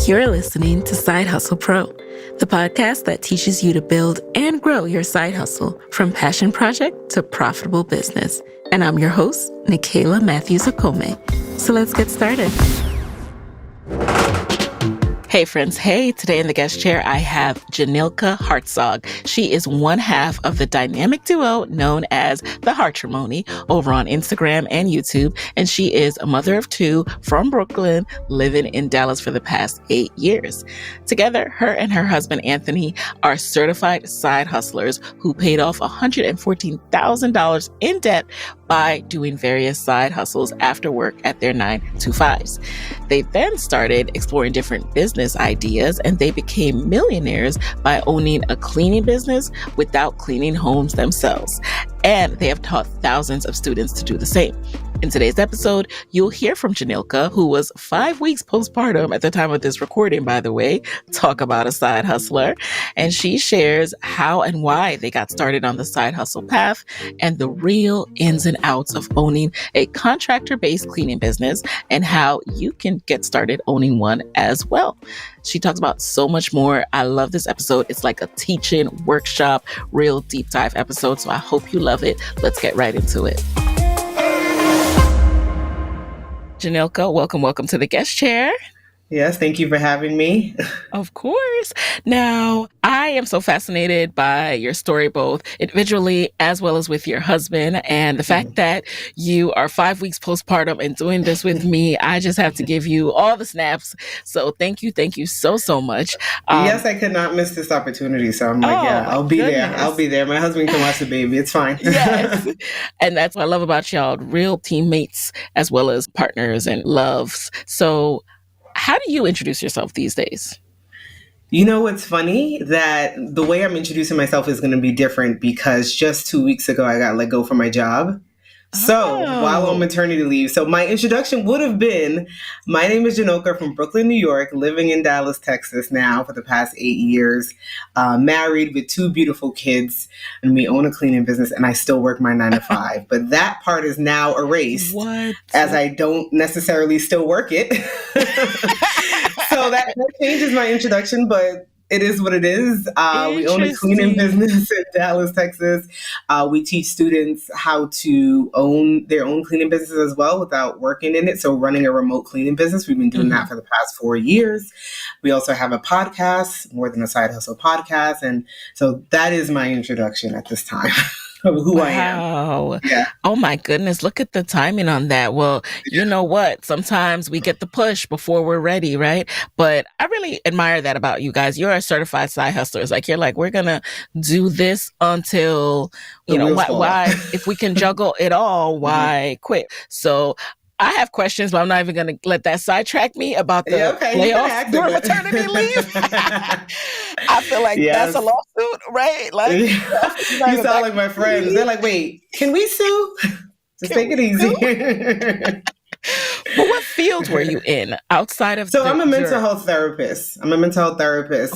You're listening to Side Hustle Pro, the podcast that teaches you to build and grow your side hustle from passion project to profitable business. And I'm your host, Nikayla Matthews-Okome. So let's get started. Hey friends, hey, today in the guest chair, I have Jhanilka Hartzog. She is one half of the dynamic duo known as the Hartrimony over on Instagram and YouTube. And she is a mother of two from Brooklyn, living in Dallas for the past 8 years. Together, her and her husband, Anthony, are certified side hustlers who paid off $114,000 in debt by doing various side hustles after work at their 9-to-5s. They then started exploring different business ideas, and they became millionaires by owning a cleaning business without cleaning homes themselves. And they have taught thousands of students to do the same. In today's episode, you'll hear from Jhanilka, who was 5 weeks postpartum at the time of this recording, by the way. Talk about a side hustler. And she shares how and why they got started on the side hustle path and the real ins and outs of owning a contractor-based cleaning business and how you can get started owning one as well. She talks about so much more. I love this episode. It's like a teaching workshop, real deep dive episode. So I hope you love it. Let's get right into it. Jhanilka, welcome to the guest chair. Yes, thank you for having me. Of course. Now, I am so fascinated by your story, both individually as well as with your husband, and the fact that you are 5 weeks postpartum and doing this with me. I just have to give you all the snaps. So thank you so much. Yes, I could not miss this opportunity. So I'm like, I'll be there. I'll be there. My husband can watch the baby. It's fine. Yes. And that's what I love about y'all, real teammates as well as partners and loves. So how do you introduce yourself these days? You know what's funny? That the way I'm introducing myself is going to be different because just 2 weeks ago, I got let go from my job. So while on maternity leave, so my introduction would have been, my name is Jhanilka from Brooklyn, New York, living in Dallas, Texas now for the past 8 years, married with 2 beautiful kids, and we own a cleaning business, and I still work my 9-to-5. But that part is now erased as I don't necessarily still work it. So that changes my introduction, but it is what it is. We own a cleaning business in Dallas, Texas. We teach students how to own their own cleaning business as well without working in it. So running a remote cleaning business, we've been doing that for the past 4 years. We also have a podcast, More Than a Side Hustle podcast. And so that is my introduction at this time. Who I am. Yeah. Oh my goodness. Look at the timing on that. Well, you know what? Sometimes we get the push before we're ready, right? But I really admire that about you guys. You're a certified side hustlers. Like, you're like, we're going to do this until, why, if we can juggle it all, why quit? So I have questions, but I'm not even going to let that sidetrack me about the layoff during maternity leave. I feel like that's a lawsuit, right? Like, you sound like my friends. They're like, wait, can we sue? Just take it easy. But what fields were you in outside of? So I'm a mental health therapist.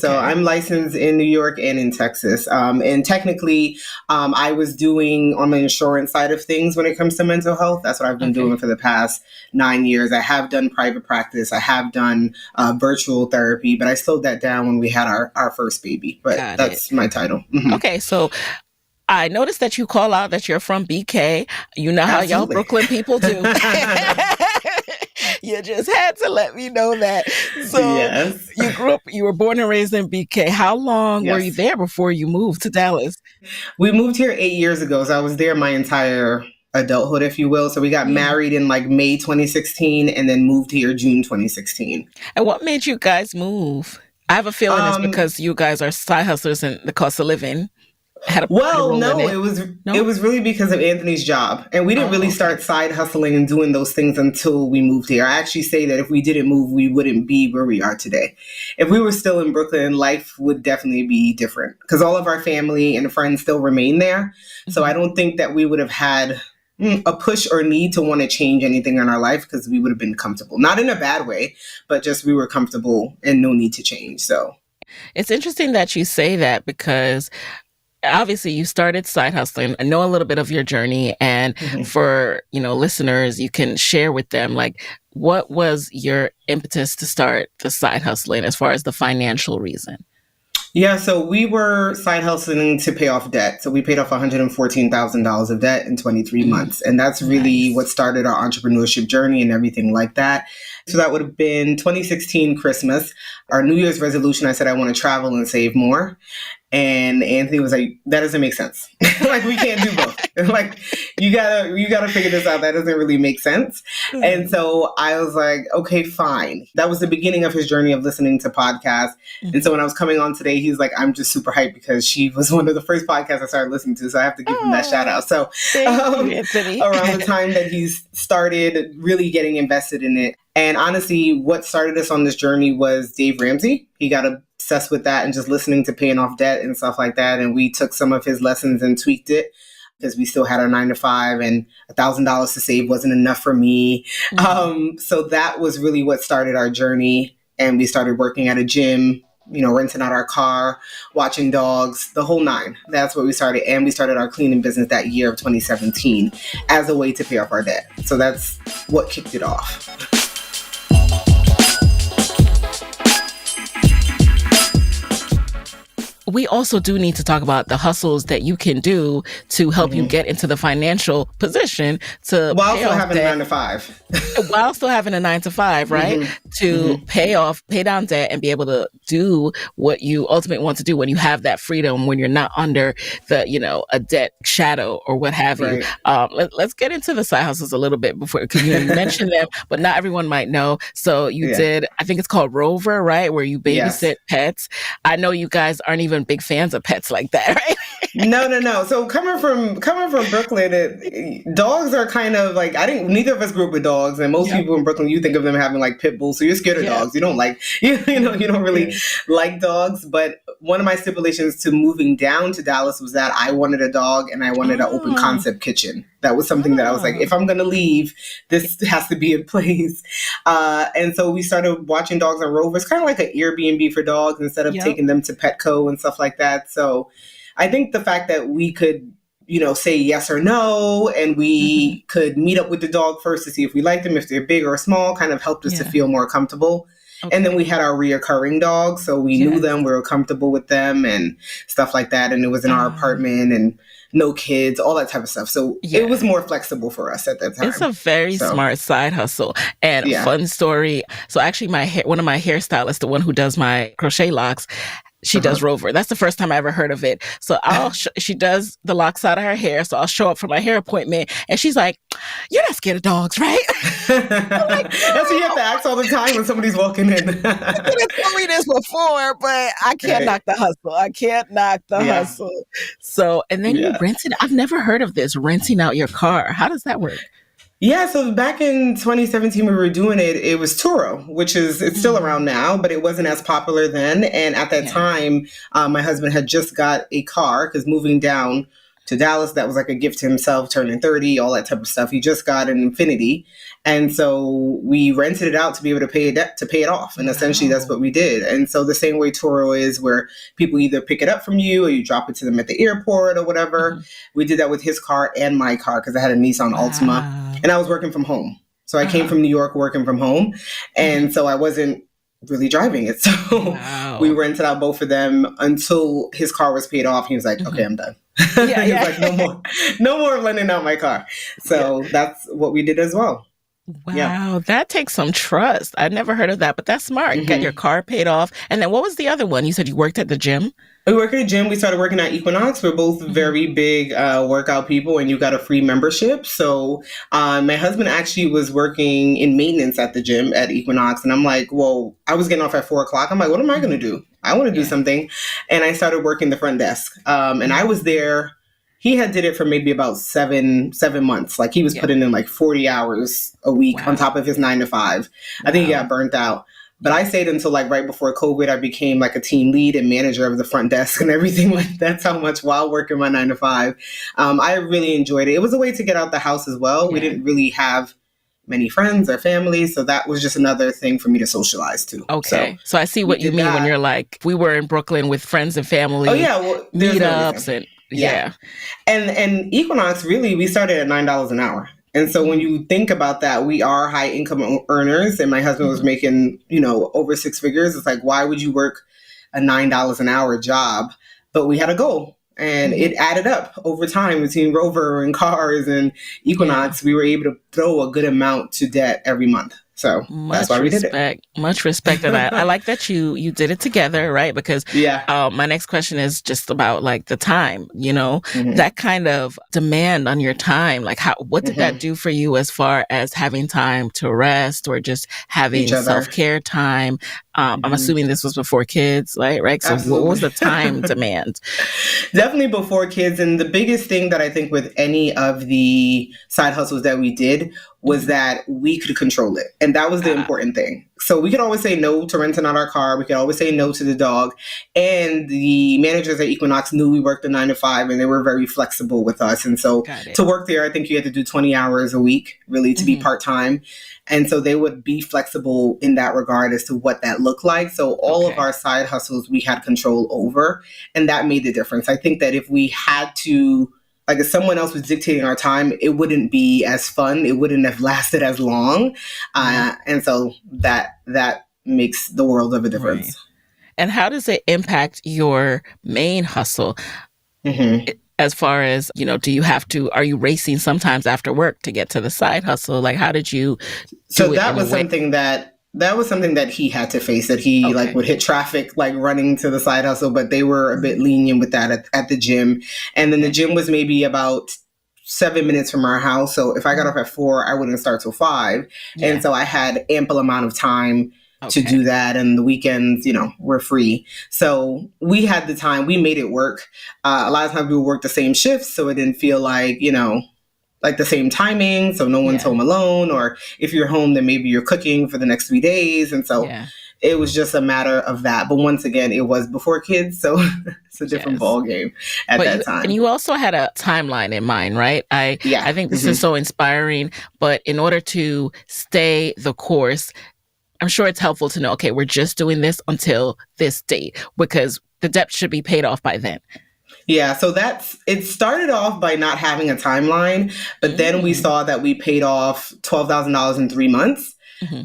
So I'm licensed in New York and in Texas. And technically, I was doing on the insurance side of things when it comes to mental health. That's what I've been doing for the past 9 years. I have done private practice. I have done virtual therapy, but I slowed that down when we had our first baby. But that's my title. Mm-hmm. Okay, so I noticed that you call out that you're from BK. You know how y'all Brooklyn people do. You just had to let me know that. So you were born and raised in BK. How long were you there before you moved to Dallas? We moved here 8 years ago. So I was there my entire adulthood, if you will. So we got married in like May 2016 and then moved here June 2016. And what made you guys move? I have a feeling it's because you guys are side hustlers and the cost of living. It was really because of Anthony's job. And we didn't really start side hustling and doing those things until we moved here. I actually say that if we didn't move, we wouldn't be where we are today. If we were still in Brooklyn, life would definitely be different because all of our family and friends still remain there. So I don't think that we would have had a push or need to want to change anything in our life because we would have been comfortable. Not in a bad way, but just we were comfortable and no need to change. So it's interesting that you say that because obviously you started side hustling. I know a little bit of your journey, and for, listeners, you can share with them, like, what was your impetus to start the side hustling as far as the financial reason? Yeah, so we were side hustling to pay off debt. So we paid off $114,000 of debt in 23 months. And that's really what started our entrepreneurship journey and everything like that. So that would have been 2016 Christmas. Our New Year's resolution, I said, I want to travel and save more. And Anthony was like, that doesn't make sense. Like, we can't do both. Like, you gotta figure this out. That doesn't really make sense. And so I was like, okay, fine. That was the beginning of his journey of listening to podcasts. And so when I was coming on today, he was like, I'm just super hyped because she was one of the first podcasts I started listening to. So I have to give him that shout out. So Anthony. Around the time that he's started really getting invested in it. And honestly, what started us on this journey was Dave Ramsey. He got obsessed with that and just listening to paying off debt and stuff like that. And we took some of his lessons and tweaked it because we still had our 9-to-5 and $1,000 to save wasn't enough for me. So that was really what started our journey. And we started working at a gym, renting out our car, watching dogs, the whole nine. That's what we started. And we started our cleaning business that year of 2017 as a way to pay off our debt. So that's what kicked it off. We also do need to talk about the hustles that you can do to help you get into the financial position to while pay still off having debt. a 9-to-5. While still having a 9-to-5, right? To pay down debt and be able to do what you ultimately want to do when you have that freedom, when you're not under the, a debt shadow or what have you. Let's get into the side hustles a little bit before, because you mentioned them, but not everyone might know. So you did, I think it's called Rover, right? Where you babysit pets. I know you guys aren't even big fans of pets like that, right? No. So coming from Brooklyn, dogs are kind of like, neither of us grew up with dogs, and most people in Brooklyn, you think of them having like pit bulls, so you're scared of dogs. You don't like, you don't really like dogs. But one of my stipulations to moving down to Dallas was that I wanted a dog and I wanted an open concept kitchen. That was something that I was like, if I'm going to leave, this has to be in place. And so we started watching dogs on Rover. It's kind of like an Airbnb for dogs instead of taking them to Petco and stuff like that. So I think the fact that we could, say yes or no, and we could meet up with the dog first to see if we liked them, if they're big or small, kind of helped us to feel more comfortable. Okay. And then we had our reoccurring dogs, so we knew them, we were comfortable with them and stuff like that. And it was in our apartment and no kids, all that type of stuff. So it was more flexible for us at that time. It's a very smart side hustle. And fun story. So actually one of my hairstylists, the one who does my crochet locks, she does Rover. That's the first time I ever heard of it. So she does the locks out of her hair. So I'll show up for my hair appointment and she's like, you're not scared of dogs, right? Like, no. That's what you have to ask all the time when somebody's walking in. You could have told me this before, but I can't knock the hustle. I can't knock the hustle. So, and then you rented, I've never heard of this, renting out your car. How does that work? Yeah, so back in 2017, we were doing it. It was Turo, which it's still around now, but it wasn't as popular then. And at that time, my husband had just got a car because moving down to Dallas, that was like a gift to himself, turning 30, all that type of stuff. He just got an Infiniti. And so we rented it out to be able to pay it off. And essentially that's what we did. And so the same way Turo is, where people either pick it up from you or you drop it to them at the airport or whatever. We did that with his car and my car because I had a Nissan Altima and I was working from home. So I came from New York working from home. And so I wasn't really driving it. So we rented out both of them until his car was paid off. He was like, okay, I'm done. He was like, no more lending out my car. So that's what we did as well. Wow, that takes some trust. I'd never heard of that, but that's smart. You got your car paid off. And then what was the other one? You said you worked at the gym? We work at a gym. We started working at Equinox. We're both very big workout people, and you got a free membership. So my husband actually was working in maintenance at the gym at Equinox. And I'm like, well, I was getting off at 4:00. I'm like, what am I going to do? I want to do something. And I started working the front desk. And I was there. He had did it for maybe about seven months. Like he was putting in like 40 hours a week on top of his 9-to-5. I think he got burnt out. But I stayed until like right before COVID. I became like a team lead and manager of the front desk and everything. Like that's how much while working my 9-to-5. I really enjoyed it. It was a way to get out the house as well. We didn't really have many friends or family. So that was just another thing for me to socialize too. Okay. So I see what you mean when you're like, we were in Brooklyn with friends and family. Oh yeah. Well, meetups and And Equinox, really, we started at $9 an hour. And so when you think about that, we are high income earners, and my husband was making, over six figures. It's like, why would you work a $9 an hour job? But we had a goal, and it added up over time between Rover and cars and Equinox. We were able to throw a good amount to debt every month. So that's why we did it. Much respect on that. I like that you did it together, right? Because my next question is just about like the time, that kind of demand on your time. Like what did that do for you as far as having time to rest or just having self-care time? I'm assuming this was before kids, right? So what was the time demand? Definitely before kids. And the biggest thing that I think with any of the side hustles that we did was that we could control it. And that was the important thing. So we could always say no to renting out our car. We could always say no to the dog. And the managers at Equinox knew we worked a 9 to 5, and they were very flexible with us. And so to work there, I think you had to do 20 hours a week, really, to be part-time. And so they would be flexible in that regard as to what that looked like. So all of our side hustles, we had control over, and that made the difference. I think that if we had to, like if someone else was dictating our time, it wouldn't be as fun. It wouldn't have lasted as long. And so that makes the world of a difference. Right. And how does it impact your main hustle? As far as, are you racing sometimes after work to get to the side hustle? Like, how did you do So it that was something that he had to face, that he would hit traffic, like running to the side hustle, but they were a bit lenient with that at the gym. And then the gym was maybe about 7 minutes from our house. So if I got off at 4, I wouldn't start till 5. And so I had ample amount of time to do that. And the weekends, we're free. So we had the time, we made it work. A lot of times we would work the same shifts, so it didn't feel like, like the same timing. So no one's home alone, or if you're home, then maybe you're cooking for the next 3 days. And so it was just a matter of that. But once again, it was before kids. So it's a different ball game at that time. And you also had a timeline in mind, right? I think this is so inspiring. But in order to stay the course, I'm sure it's helpful to know, okay, we're just doing this until this date because the debt should be paid off by then. Yeah, so it started off by not having a timeline, but then we saw that we paid off $12,000 in 3 months.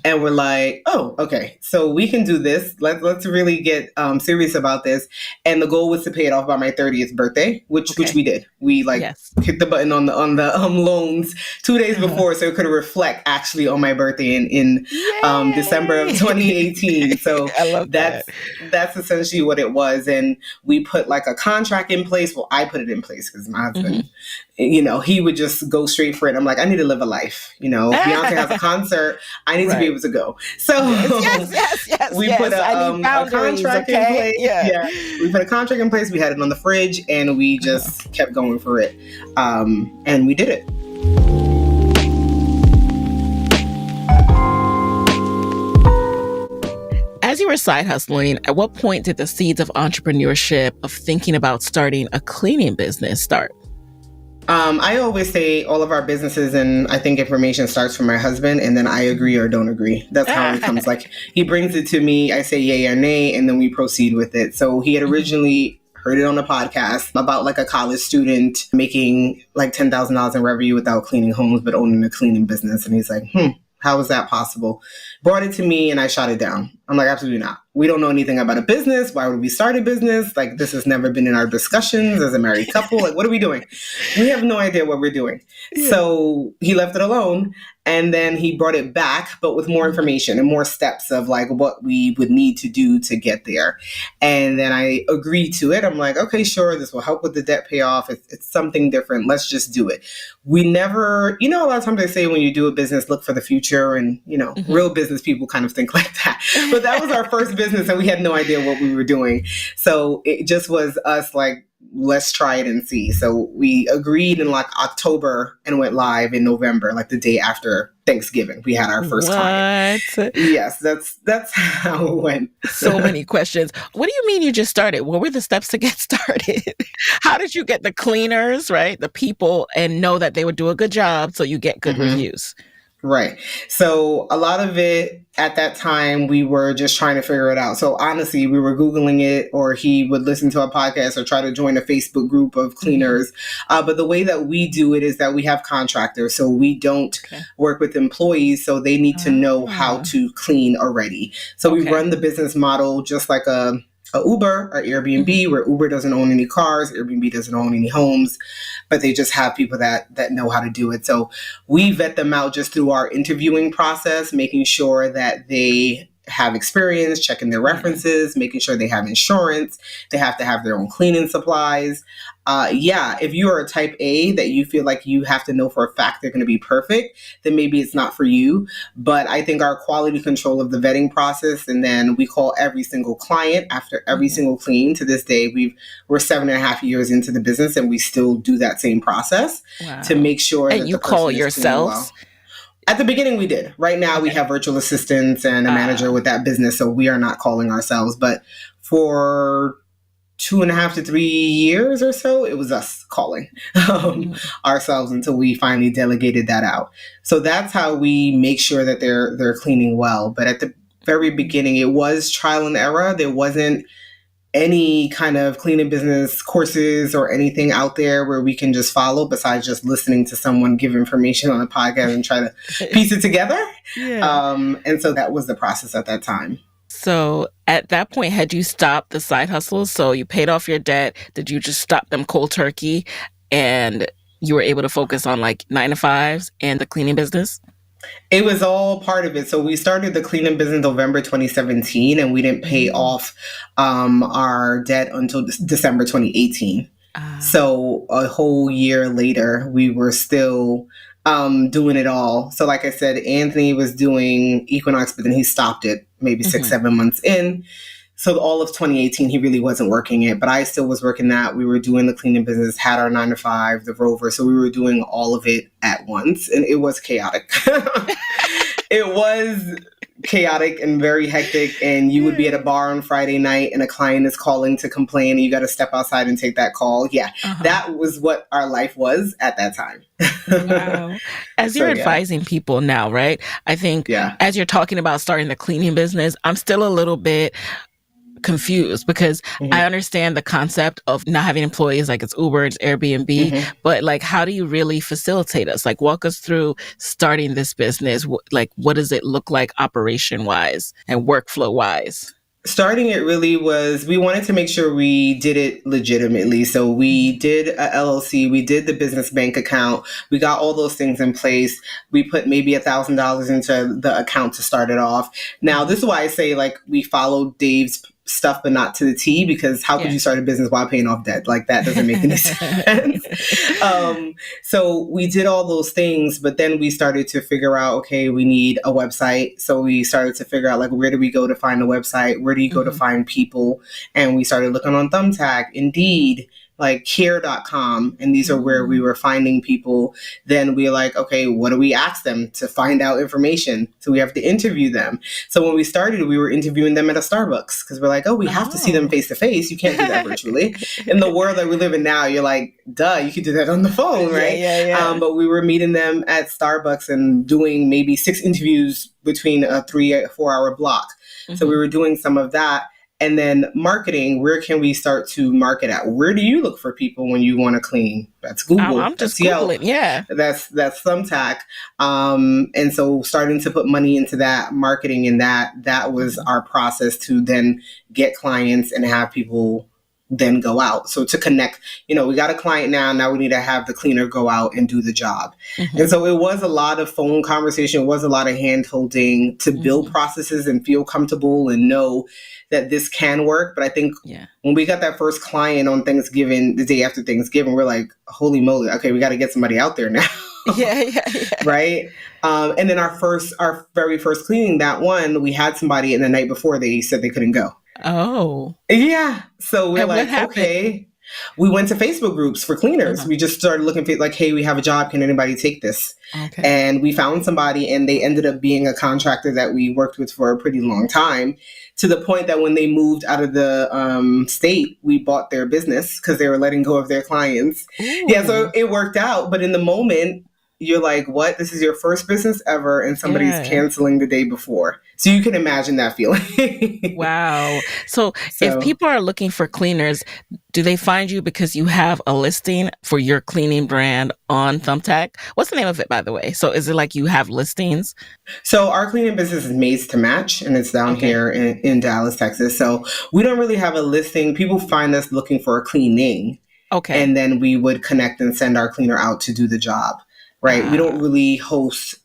And we're like, oh, okay, so we can do this. Let's really get serious about this. And the goal was to pay it off by my 30th birthday, which we did. We hit the button on the loans 2 days before, so it could reflect actually on my birthday in December of 2018. So I love that's essentially what it was. And we put like a contract in place. Well, I put it in place because my husband, he would just go straight for it. I'm like, I need to live a life. Beyonce has a concert. I need to be able to go. So we put a contract in place. We put a contract in place. We had it on the fridge, and we just kept going for it. And we did it. As you were side hustling, at what point did the seeds of entrepreneurship, of thinking about starting a cleaning business, start? I always say all of our businesses, and I think information starts from my husband, and then I agree or don't agree. That's how it comes. Like, he brings it to me, I say yay or nay, and then we proceed with it. So he had originally heard it on a podcast about like a college student making like $10,000 in revenue without cleaning homes, but owning a cleaning business. And he's like, how is that possible? Brought it to me, and I shot it down. I'm like, absolutely not. We don't know anything about a business. Why would we start a business? Like, this has never been in our discussions as a married couple. Like, what are we doing? We have no idea what we're doing. So he left it alone. And then he brought it back, but with more information and more steps of like what we would need to do to get there. And then I agreed to it. I'm like, okay, sure. This will help with the debt payoff. It's something different. Let's just do it. We never, a lot of times they say when you do a business, look for the future. And, real business people kind of think like that. But that was our first business, and we had no idea what we were doing. So it just was us like, let's try it and see. So we agreed in like October and went live in November, like the day after Thanksgiving. We had our first client. Yes, that's how it went. So many questions. What do you mean you just started? What were the steps to get started? How did you get the cleaners, right? The people, and know that they would do a good job so you get good reviews? Right. So a lot of it at that time, we were just trying to figure it out. So honestly, we were Googling it, or he would listen to a podcast or try to join a Facebook group of cleaners. But the way that we do it is that we have contractors. So we don't work with employees. So they need to know how to clean already. So we run the business model just like a Uber or Airbnb, where Uber doesn't own any cars, Airbnb doesn't own any homes, but they just have people that know how to do it. So we vet them out just through our interviewing process, making sure that they have experience, checking their references, making sure they have insurance. They have to have their own cleaning supplies. If you are a type A that you feel like you have to know for a fact they're going to be perfect, then maybe it's not for you. But I think our quality control of the vetting process, and then we call every single client after every single clean. To this day, we're 7.5 years into the business, and we still do that same process to make sure and that you the call person yourselves. Well. At the beginning, we did. Right now, we have virtual assistants and a manager with that business, so we are not calling ourselves. But for 2.5 to 3 years or so, it was us calling ourselves until we finally delegated that out. So that's how we make sure that they're cleaning well. But at the very beginning, it was trial and error. There wasn't any kind of cleaning business courses or anything out there where we can just follow besides just listening to someone give information on a podcast and try to piece it together. And so that was the process at that time. So at that point, had you stopped the side hustles? So you paid off your debt. Did you just stop them cold turkey and you were able to focus on like 9-to-5s and the cleaning business? It was all part of it. So we started the cleaning business November 2017, and we didn't pay off our debt until December 2018. So a whole year later, we were still doing it all. So like I said, Anthony was doing Equinox, but then he stopped it maybe 6-7 months in. So all of 2018, he really wasn't working it, but I still was working that. We were doing the cleaning business, had our 9-to-5, the Rover. So we were doing all of it at once, and it was chaotic. It was chaotic and very hectic, and you would be at a bar on Friday night and a client is calling to complain and you got to step outside and take that call. That was what our life was at that time. Wow. As you're advising people now, right? I think as you're talking about starting the cleaning business, I'm still a little bit confused because I understand the concept of not having employees, like it's Uber, it's Airbnb, but like, how do you really facilitate us? Like, walk us through starting this business. Like, what does it look like operation wise and workflow wise? Starting it really was, we wanted to make sure we did it legitimately. So we did a LLC, we did the business bank account, we got all those things in place. We put maybe $1,000 into the account to start it off. Now, this is why I say like we followed Dave's stuff, but not to the T, because how could you start a business while paying off debt? Like that doesn't make any sense. So we did all those things, but then we started to figure out, okay, we need a website. So we started to figure out like, where do we go to find a website? Where do you go to find people? And we started looking on Thumbtack, Indeed, like care.com. And these are where we were finding people. Then we were like, okay, what do we ask them to find out information? So we have to interview them. So when we started, we were interviewing them at a Starbucks because we're like, oh, we have to see them face to face. You can't do that virtually. In the world that we live in now, you're like, duh, you could do that on the phone, right? But we were meeting them at Starbucks and doing maybe 6 interviews between a 3-4 hour block. So we were doing some of that. And then marketing, where can we start to market at? Where do you look for people when you want to clean? That's Google. I'm just Googling, That's Thumbtack. And so starting to put money into that, marketing and that was our process to then get clients and have people then go out. So to connect, we got a client now we need to have the cleaner go out and do the job. And so it was a lot of phone conversation. It was a lot of hand holding to build processes and feel comfortable and know that this can work. But I think when we got that first client on Thanksgiving, the day after Thanksgiving, we're like, holy moly, okay, we got to get somebody out there now. Right. And then our very first cleaning, that one, we had somebody, and the night before they said they couldn't go. Oh. Yeah. So we're like, okay. We went to Facebook groups for cleaners. We just started looking for like, hey, we have a job. Can anybody take this? And we found somebody, and they ended up being a contractor that we worked with for a pretty long time, to the point that when they moved out of the state, we bought their business because they were letting go of their clients. So it worked out. But in the moment, you're like, what? This is your first business ever, and somebody's canceling the day before. So you can imagine that feeling. Wow. So if people are looking for cleaners, do they find you because you have a listing for your cleaning brand on Thumbtack? What's the name of it, by the way? So is it like you have listings? So our cleaning business is Maids to Match, and it's down here in Dallas, Texas. So we don't really have a listing. People find us looking for a cleaning. Okay. And then we would connect and send our cleaner out to do the job, right? We don't really host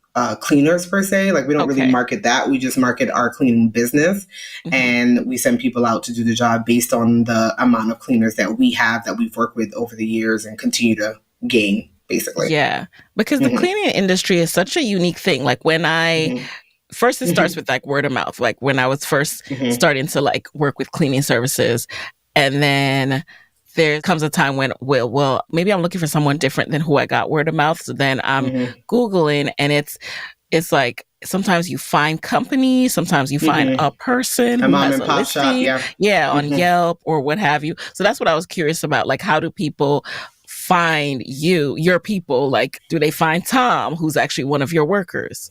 cleaners per se. Like we don't really market that. We just market our cleaning business, and we send people out to do the job based on the amount of cleaners that we have that we've worked with over the years and continue to gain, basically. Yeah, because the cleaning industry is such a unique thing. Like when first it starts with like word of mouth. Like when I was first starting to like work with cleaning services, and then there comes a time when, well, maybe I'm looking for someone different than who I got word of mouth. So then I'm Googling, and it's like sometimes you find companies, sometimes you find a person who has a listing, on Yelp or what have you. So that's what I was curious about. Like, how do people find your people? Like, do they find Tom, who's actually one of your workers?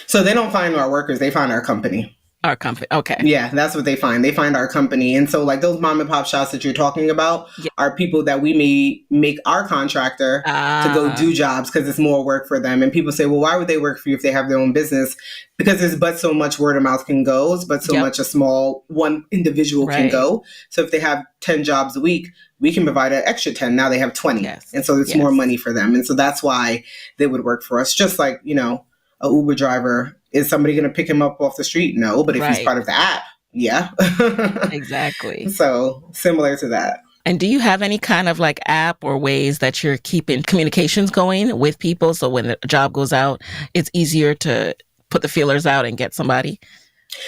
So they don't find our workers; they find our company. Our company. Okay. Yeah, that's what they find. They find our company. And so like those mom and pop shops that you're talking about are people that we may make our contractor to go do jobs because it's more work for them. And people say, well, why would they work for you if they have their own business? Because there's but so much word of mouth can go, but so much a small one individual can go. So if they have 10 jobs a week, we can provide an extra 10. Now they have 20. And so it's more money for them. And so that's why they would work for us. Just like, you know, a Uber driver. Is somebody going to pick him up off the street? No, but if he's part of the app, Exactly. So similar to that. And do you have any kind of like app or ways that you're keeping communications going with people? So when a job goes out, it's easier to put the feelers out and get somebody?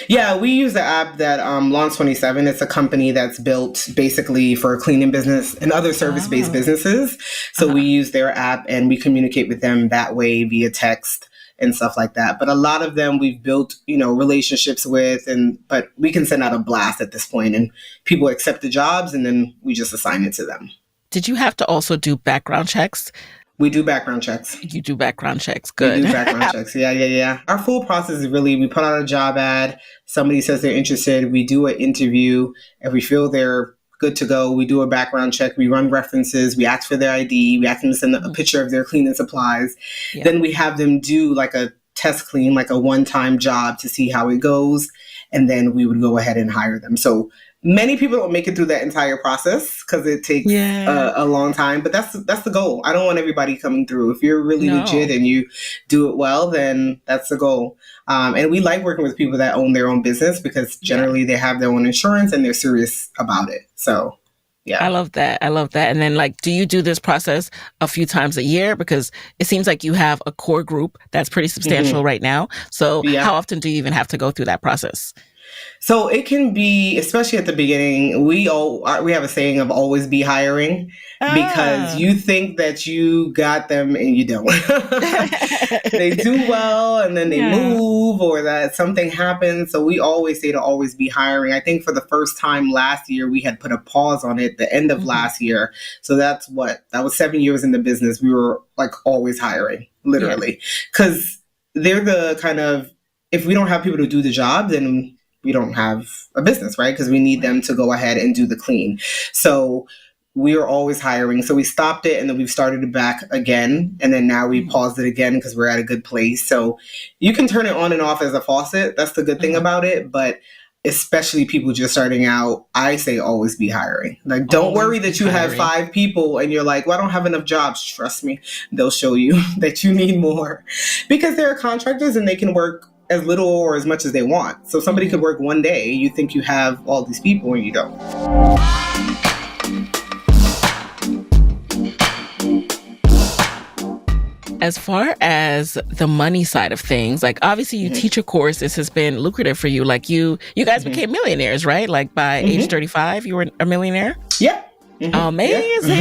Yeah, we use the app that Launch 27. It's a company that's built basically for cleaning business and other service-based businesses. So we use their app and we communicate with them that way via text and stuff like that. But a lot of them we've built, you know, relationships with, but we can send out a blast at this point and people accept the jobs and then we just assign it to them. Did you have to also do background checks? We do background checks. You do background checks. Good. We do background checks. Yeah. Our full process is really, we put out a job ad. Somebody says they're interested. We do an interview. If we feel they're good to go, we do a background check. We run references. We ask for their ID. We ask them to send a picture of their cleaning supplies. Then we have them do like a test clean, like a one-time job to see how it goes. And then we would go ahead and hire them. So many people don't make it through that entire process because it takes a long time, but that's the goal. I don't want everybody coming through. If you're really legit and you do it well, then that's the goal. And we like working with people that own their own business because generally they have their own insurance and they're serious about it. So, yeah. I love that. And then like, do you do this process a few times a year? Because it seems like you have a core group that's pretty substantial right now. So how often do you even have to go through that process? So it can be, especially at the beginning, we have a saying of always be hiring because you think that you got them and you don't. They do well and then they move or that something happens. So we always say to always be hiring. I think for the first time last year, we had put a pause on it the end of last year. So that was 7 years in the business. We were like always hiring, literally, because they're the kind of, if we don't have people to do the job, then we don't have a business, right? Because we need them to go ahead and do the clean. So we are always hiring. So we stopped it and then we've started it back again. And then now we paused it again because we're at a good place. So you can turn it on and off as a faucet. That's the good thing about it. But especially people just starting out, I say always be hiring. Like, don't worry that you have 5 people and you're like, well, I don't have enough jobs. Trust me, they'll show you that you need more because they're contractors and they can work as little or as much as they want. So somebody could work one day. You think you have all these people and you don't. As far as the money side of things, like obviously you teach a course. This has been lucrative for you. Like you guys became millionaires, right? Like by age 35, you were a millionaire? Yeah. Amazing.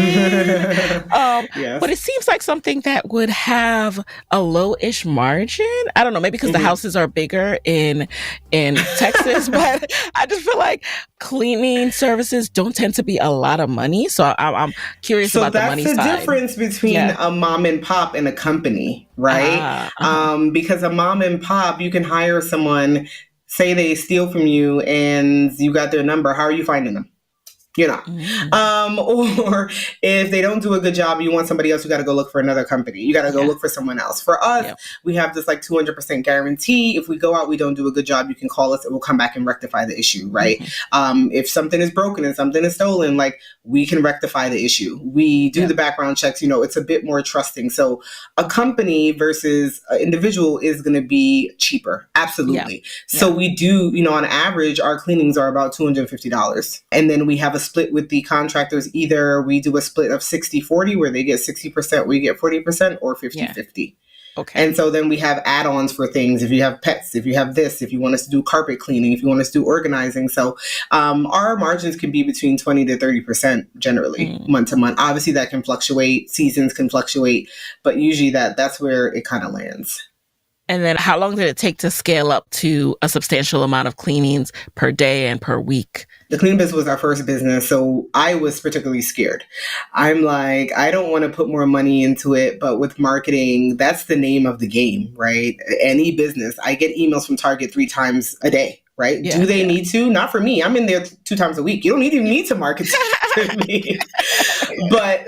Yes. But it seems like something that would have a low-ish margin. I don't know, maybe because the houses are bigger in Texas, but I just feel like cleaning services don't tend to be a lot of money. So I'm curious So about the that's money the side. difference between a mom and pop and a company, right? Because a mom and pop, you can hire someone, say they steal from you and you got their number. How are you finding them? You're not. Or if they don't do a good job, you want somebody else, you got to go look for another company. You got to go look for someone else. For us, we have this like 200% guarantee. If we go out, we don't do a good job, you can call us and we'll come back and rectify the issue, right? If something is broken and something is stolen, like we can rectify the issue. We do the background checks, it's a bit more trusting. So a company versus an individual is going to be cheaper. Absolutely. So we do, on average, our cleanings are about $250. And then we have a split with the contractors. Either we do a split of 60-40 where they get 60%, we get 40%, or 50-50. Okay. And so then we have add-ons for things. If you have pets, if you have this, if you want us to do carpet cleaning, if you want us to do organizing. So our margins can be between 20 to 30% generally month to month. Obviously that can fluctuate. Seasons can fluctuate, but usually that's where it kind of lands. And then how long did it take to scale up to a substantial amount of cleanings per day and per week? The cleaning business was our first business, so I was particularly scared. I'm like, I don't want to put more money into it, but with marketing, that's the name of the game, right? Any business. I get emails from Target 3 times a day. Right? Do they need to? Not for me. I'm in there 2 times a week. You don't even need to market to me. But,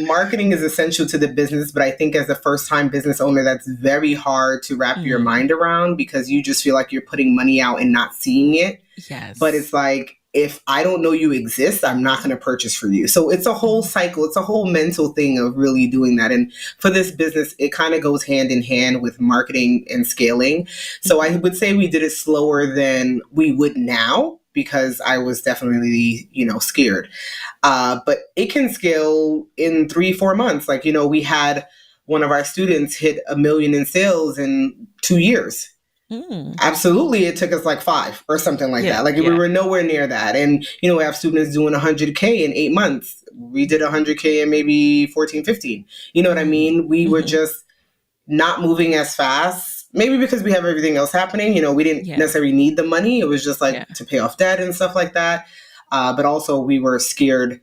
marketing is essential to the business. But I think as a first-time business owner, that's very hard to wrap your mind around because you just feel like you're putting money out and not seeing it. Yes. But it's like, if I don't know you exist, I'm not going to purchase for you. So it's a whole cycle. It's a whole mental thing of really doing that. And for this business, it kind of goes hand in hand with marketing and scaling. So I would say we did it slower than we would now because I was definitely, scared. But it can scale in 3-4 months. Like, we had one of our students hit $1 million in sales in 2 years. Absolutely. It took us like 5 or something like that. Like we were nowhere near that. And, we have students doing 100K in 8 months. We did 100K in maybe 14, 15. You know what I mean? We were just not moving as fast. Maybe because we have everything else happening. We didn't necessarily need the money. It was just like to pay off debt and stuff like that. But also we were scared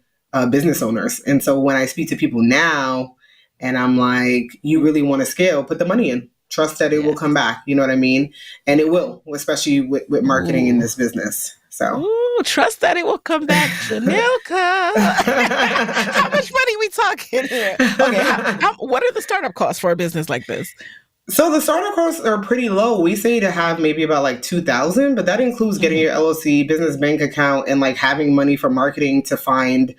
business owners. And so when I speak to people now and I'm like, you really want to scale, put the money in. Trust that it will come back. You know what I mean? And it will, especially with marketing in this business. So, trust that it will come back, Jhanilka. How much money we talking here? Okay, what are the startup costs for a business like this? So the startup costs are pretty low. We say to have maybe about like $2,000, but that includes getting your LLC, business bank account, and like having money for marketing to find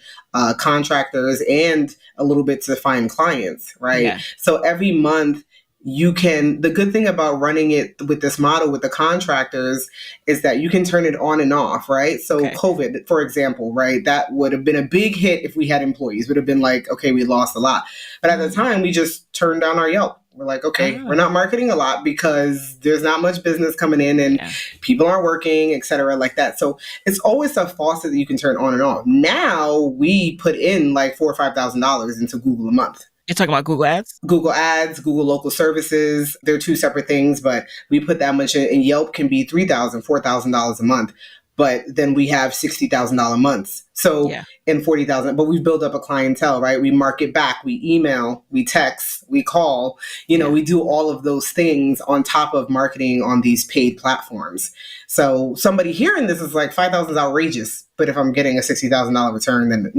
contractors and a little bit to find clients, right? Yeah. So every month, the good thing about running it with this model with the contractors is that you can turn it on and off, right? So COVID, for example, right? That would have been a big hit if we had employees. Would have been like, okay, we lost a lot. But at the time, we just turned down our Yelp. We're like, okay, we're not marketing a lot because there's not much business coming in and people aren't working, et cetera, like that. So it's always a faucet that you can turn on and off. Now we put in like $4,000 or $5,000 into Google a month. You're talking about Google Ads? Google Ads, Google Local Services. They're 2 separate things, but we put that much in. And Yelp can be $3,000, $4,000 a month. But then we have $60,000 months. So in 40,000, but we've built up a clientele, right? We market back, we email, we text, we call, we do all of those things on top of marketing on these paid platforms. So somebody hearing this is like $5,000 is outrageous. But if I'm getting a $60,000 return, then,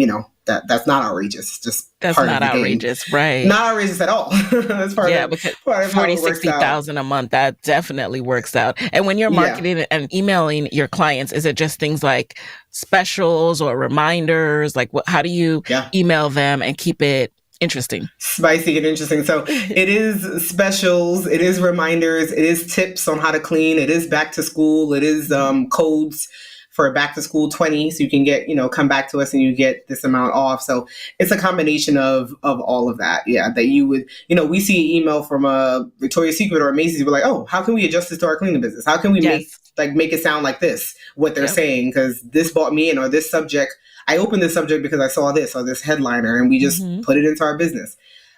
that's not outrageous. It's just that's part not of the outrageous, game. Right? Not outrageous at all. That's part of because $40,000-$60,000 a month, that definitely works out. And when you're marketing and emailing your clients, is it just things like specials or reminders? Like, how do you email them and keep it interesting? Spicy and interesting. So it is specials, it is reminders, it is tips on how to clean, it is back to school, it is codes for a back to school 20. So you can get, come back to us and you get this amount off. So it's a combination of all of that. Yeah. That you would, we see an email from a Victoria's Secret or a Macy's. We're like, oh, how can we adjust this to our cleaning business? How can we make it sound like this, what they're saying? Because this bought me in, or this subject, I opened this subject because I saw this or this headliner, and we just put it into our business.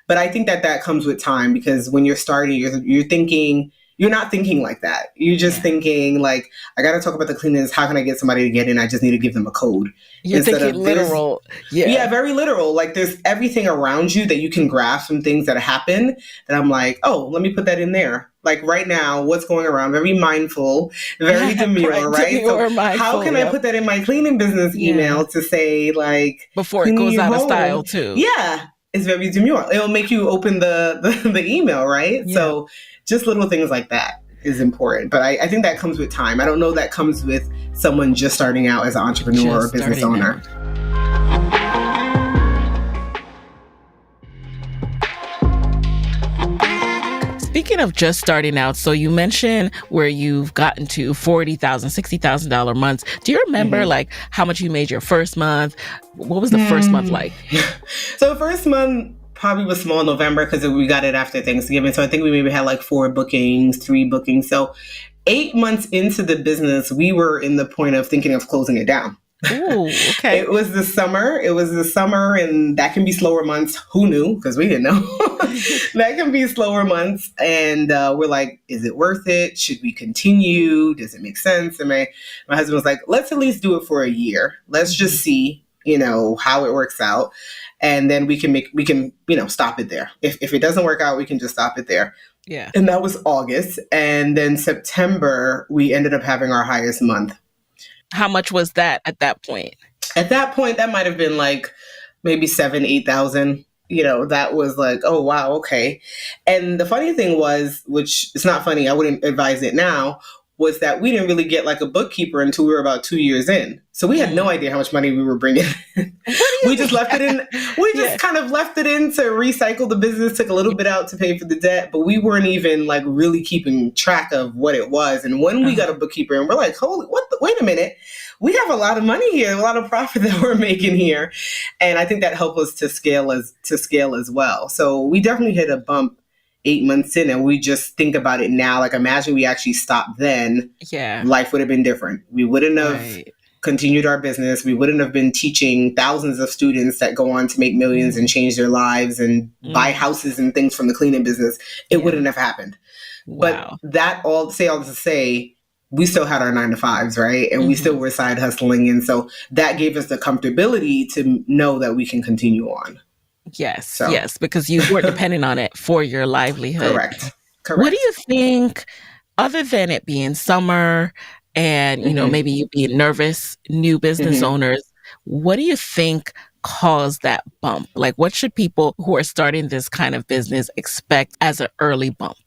But I think that comes with time, because when you're starting, you're thinking, you're not thinking like that. You're just thinking like, I got to talk about the cleanliness. How can I get somebody to get in? I just need to give them a code. You're thinking literal. Yeah, very literal. Like there's everything around you that you can grasp from things that happen. And I'm like, oh, let me put that in there. Like right now, what's going around? Very mindful, very demure, right? Demure, so mindful, how can I put that in my cleaning business email to say like, before it goes out of style too? Yeah, it's very demure. It'll make you open the email, right? Yeah. So just little things like that is important. But I think that comes with time. I don't know that comes with someone just starting out as an entrepreneur or business owner. Speaking of just starting out, so you mentioned where you've gotten to $40,000, $60,000 months. Do you remember like how much you made your first month? What was the first month like? So the first month probably was small, November, because we got it after Thanksgiving. So I think we maybe had like 4 bookings, 3 bookings. So 8 months into the business, we were in the point of thinking of closing it down. Ooh, okay. It was the summer, and that can be slower months. Who knew? Because we didn't know. That can be slower months. And we're like, is it worth it? Should we continue? Does it make sense? And my husband was like, let's at least do it for a year. Let's just see, how it works out. And then we can stop it there. If it doesn't work out, we can just stop it there. Yeah. And that was August. And then September, we ended up having our highest month. How much was that at that point? At that point, that might have been like maybe 7,000-8,000. That was like, oh, wow, okay. And the funny thing was, which is not funny, I wouldn't advise it now, was that we didn't really get like a bookkeeper until we were about 2 years in. So we had no idea how much money we were bringing in. We just left it in. We just kind of left it in to recycle the business, took a little bit out to pay for the debt, but we weren't even like really keeping track of what it was. And when we got a bookkeeper and we're like, holy, wait a minute. We have a lot of money here, a lot of profit that we're making here. And I think that helped us to scale as well. So we definitely hit a bump 8 months in, and we just think about it now. Like imagine we actually stopped then. Yeah. Life would have been different. We wouldn't have continued our business. We wouldn't have been teaching thousands of students that go on to make millions and change their lives and buy houses and things from the cleaning business. It wouldn't have happened. Wow. But all this to say, we still had our 9-to-5s, right? And we still were side hustling. And so that gave us the comfortability to know that we can continue on. Yes, yes, because you weren't dependent on it for your livelihood. Correct. What do you think, other than it being summer and, maybe you being nervous, new business owners, what do you think caused that bump? Like, what should people who are starting this kind of business expect as an early bump?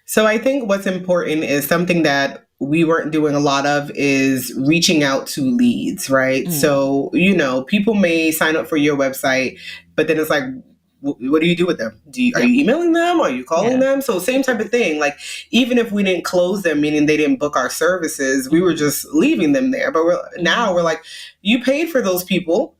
So I think what's important is something that we weren't doing a lot of is reaching out to leads, right? So, people may sign up for your website, but then it's like, what do you do with them? Are you emailing them? Are you calling them? So same type of thing. Like, even if we didn't close them, meaning they didn't book our services, we were just leaving them there. But we're like, you paid for those people.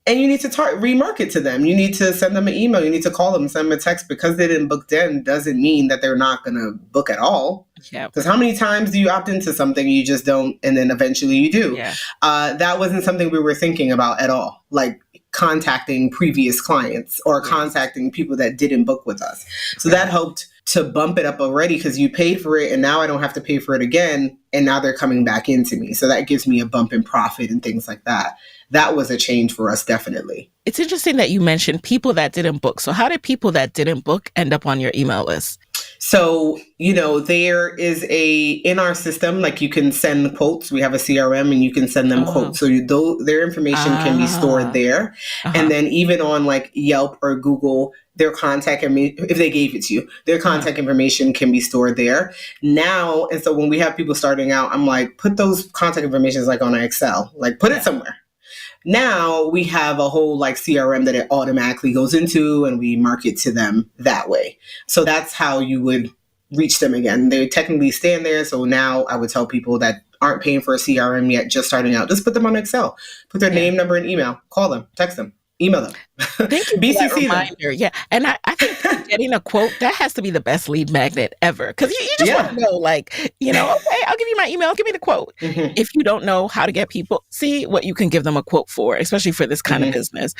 And you need to remarket to them. You need to send them an email. You need to call them, send them a text. Because they didn't book then doesn't mean that they're not going to book at all. Because how many times do you opt into something you just don't, and then eventually you do? That wasn't something we were thinking about at all. Like contacting previous clients or contacting people that didn't book with us. So that helped to bump it up already, because you paid for it and now I don't have to pay for it again. And now they're coming back into me. So that gives me a bump in profit and things like that. That was a change for us, definitely. It's interesting that you mentioned people that didn't book. So how did people that didn't book end up on your email list? So, there is in our system, like you can send quotes. We have a CRM and you can send them quotes. So their information can be stored there. And then even on like Yelp or Google, their contact, if they gave it to you, their contact information can be stored there now. And so when we have people starting out, I'm like, put those contact information like on an Excel, like put it somewhere. Now we have a whole like CRM that it automatically goes into, and we market to them that way. So that's how you would reach them again. They technically stand there. So now I would tell people that aren't paying for a CRM yet, just starting out, just put them on Excel, put their name, number, and email, call them, text them, email them, Thank you for that BCC them. reminder. Yeah. And I think getting a quote, that has to be the best lead magnet ever. Because you just want to know, like, okay, I'll give you my email, give me the quote. If you don't know how to get people, see what you can give them a quote for, especially for this kind of business.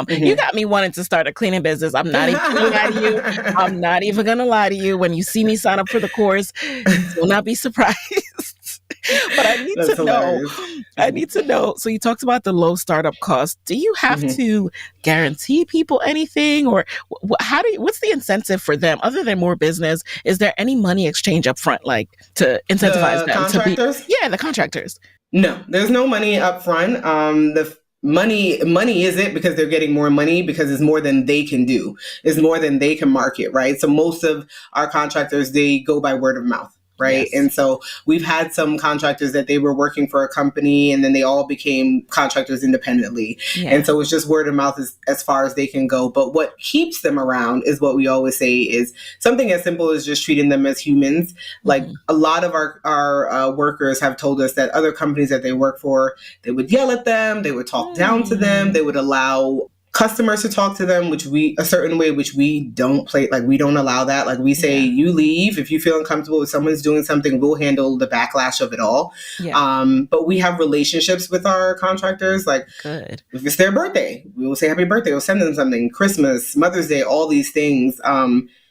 You got me wanting to start a cleaning business. I'm not even going to lie to you. I'm not even going to lie to you. When you see me sign up for the course, you will not be surprised. But I need to know. So you talked about the low startup cost. Do you have to guarantee people anything, or what's the incentive for them other than more business? Is there any money exchange up front, like to incentivize them contractors? to be? Yeah, the contractors. No, there's no money up front. The money is it because they're getting more money because it's more than they can do. It's more than they can market, right? So most of our contractors, they go by word of mouth. Right. Yes. And so we've had some contractors that they were working for a company and then they all became contractors independently. Yeah. And so it's just word of mouth as far as they can go. But what keeps them around is what we always say is something as simple as just treating them as humans. Like a lot of our workers have told us that other companies that they work for, they would yell at them, they would talk down to them, they would allow customers to talk to them, which we don't play, like we don't allow that. Like we say, you leave. If you feel uncomfortable with someone's doing something, we'll handle the backlash of it all. Yeah. But we have relationships with our contractors. Like if it's their birthday, we will say happy birthday. We'll send them something, Christmas, Mother's Day, all these things.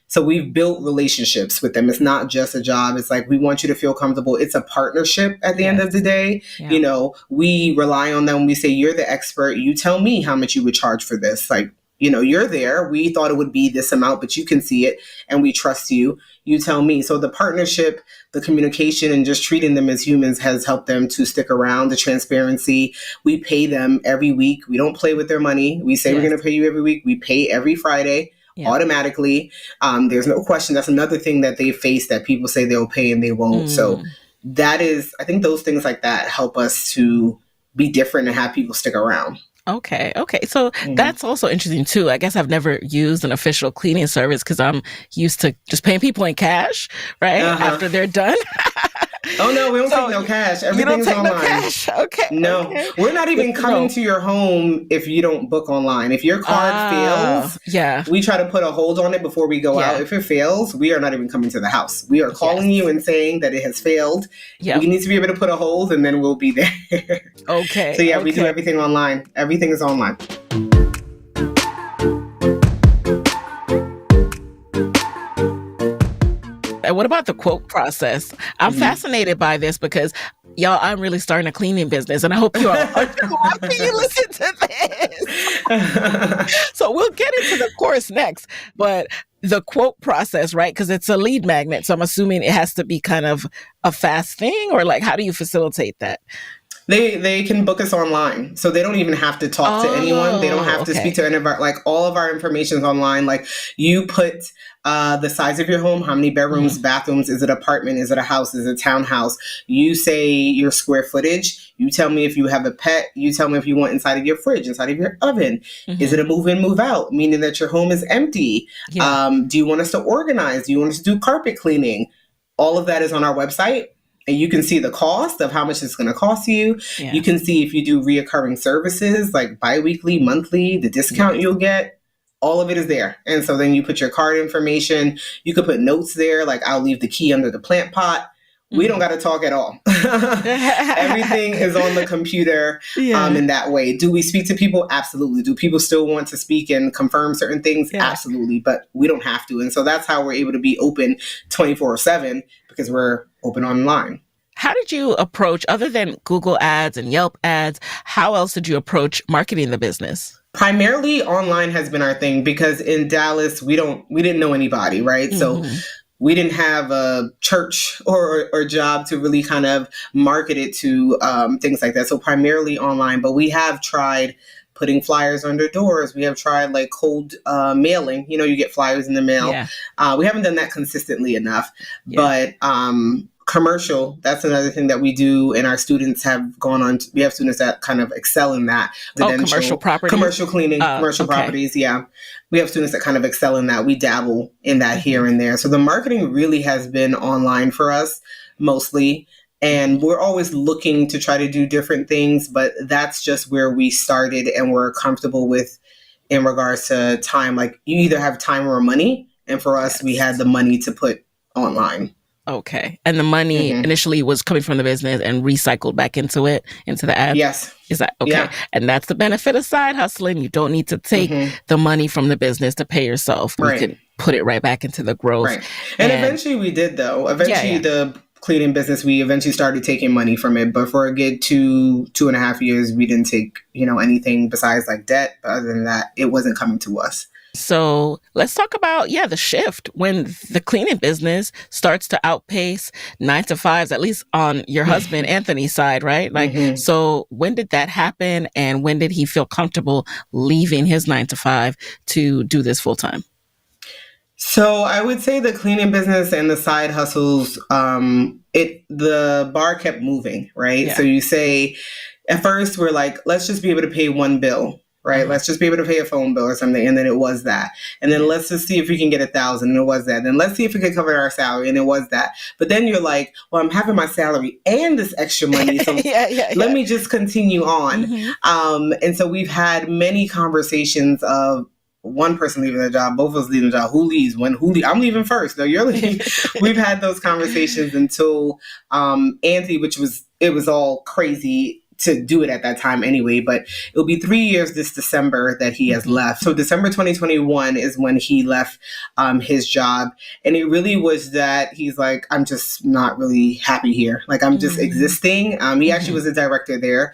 So we've built relationships with them. It's not just a job. It's like, we want you to feel comfortable. It's a partnership at the end of the day. Yeah. We rely on them. We say, you're the expert. You tell me how much you would charge for this. Like, you're there. We thought it would be this amount, but you can see it and we trust you. You tell me. So the partnership, the communication, and just treating them as humans has helped them to stick around. The transparency, we pay them every week. We don't play with their money. We say we're going to pay you every week. We pay every Friday. Automatically. There's no question. That's another thing that they face, that people say they'll pay and they won't. So that is, I think those things like that help us to be different and have people stick around. Okay. So that's also interesting too. I guess I've never used an official cleaning service because I'm used to just paying people in cash, right? After they're done. Oh no, we don't take no cash. Everything's online. No cash. Okay. No, we're not even coming to your home if you don't book online. If your card fails, we try to put a hold on it before we go out. If it fails, we are not even coming to the house. We are calling you and saying that it has failed. We need to be able to put a hold, and then we'll be there. Okay. So we do everything online. Everything is online. And what about the quote process? I'm fascinated by this because, y'all, I'm really starting a cleaning business, and I hope you all you listen to this. So we'll get into the course next, but the quote process, right? Because it's a lead magnet, so I'm assuming it has to be kind of a fast thing, or like, how do you facilitate that? They can book us online. So they don't even have to talk to anyone. They don't have to speak to any of our, like, all of our information is online. Like, you put the size of your home, how many bedrooms, bathrooms, is it an apartment, is it a house, is it a townhouse? You say your square footage. You tell me if you have a pet. You tell me if you want inside of your fridge, inside of your oven. Is it a move in, move out, meaning that your home is empty? Do you want us to organize? Do you want us to do carpet cleaning? All of that is on our website. And you can see the cost of how much it's going to cost you. Yeah. You can see if you do reoccurring services like biweekly, monthly, the discount you'll get. All of it is there. And so then you put your card information. You could put notes there, like, I'll leave the key under the plant pot. We don't got to talk at all. Everything is on the computer in that way. Do we speak to people? Absolutely. Do people still want to speak and confirm certain things? Absolutely. But we don't have to. And so that's how we're able to be open 24/7, because we're open online. How did you approach, other than Google ads and Yelp ads, how else did you approach marketing the business? Primarily online has been our thing, because in Dallas, we didn't know anybody, right? So we didn't have a church or job to really kind of market it to, things like that. So primarily online, but we have tried putting flyers under doors. We have tried like cold mailing. You get flyers in the mail. We haven't done that consistently enough, but commercial, that's another thing that we do, and our students have gone on. We have students that kind of excel in that. Commercial properties? Commercial cleaning, commercial properties, We have students that kind of excel in that. We dabble in that here and there. So the marketing really has been online for us, mostly. And we're always looking to try to do different things, but that's just where we started and we're comfortable with in regards to time. Like you either have time or money. And for us, we had the money to put online. Okay. And the money initially was coming from the business and recycled back into the ad? Yes. Is that okay? Yeah. And that's the benefit of side hustling. You don't need to take the money from the business to pay yourself. You can put it right back into the growth. Right. And eventually we did, though. Eventually the cleaning business, we eventually started taking money from it. But for a good 2.5 years, we didn't take, anything besides like debt. But other than that, it wasn't coming to us. So let's talk about, the shift when the cleaning business starts to outpace 9-to-5s, at least on your husband, Anthony's side, right? Like, so when did that happen? And when did he feel comfortable leaving his 9-to-5 to do this full time? So I would say the cleaning business and the side hustles, the bar kept moving, right? Yeah. So you say, at first we're like, let's just be able to pay one bill. Right. Let's just be able to pay a phone bill or something. And then it was that. And then let's just see if we can get 1,000. And it was that. Then let's see if we can cover our salary. And it was that. But then you're like, well, I'm having my salary and this extra money. So let me just continue on. And so we've had many conversations of one person leaving their job, both of us leaving the job. Who leaves? Who leaves? I'm leaving first. No, you're leaving. We've had those conversations until Anthony, it was all crazy to do it at that time anyway, but it'll be 3 years this December that he has left. So December 2021 is when he left his job. And it really was that he's like, I'm just not really happy here. Like I'm just existing. He actually was a director there.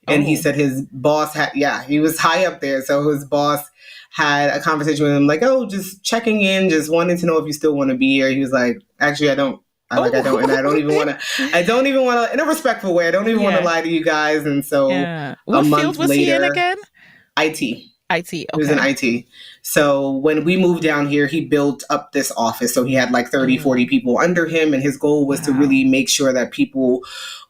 And he said his boss he was high up there. So his boss had a conversation with him like, oh, just checking in, just wanting to know if you still want to be here. He was like, actually, I don't even want to, in a respectful way, I don't even want to lie to you guys. And so what field was he in again? IT. Okay. He was in IT. So when we moved down here, he built up this office. So he had like 30, 40 people under him. And his goal was to really make sure that people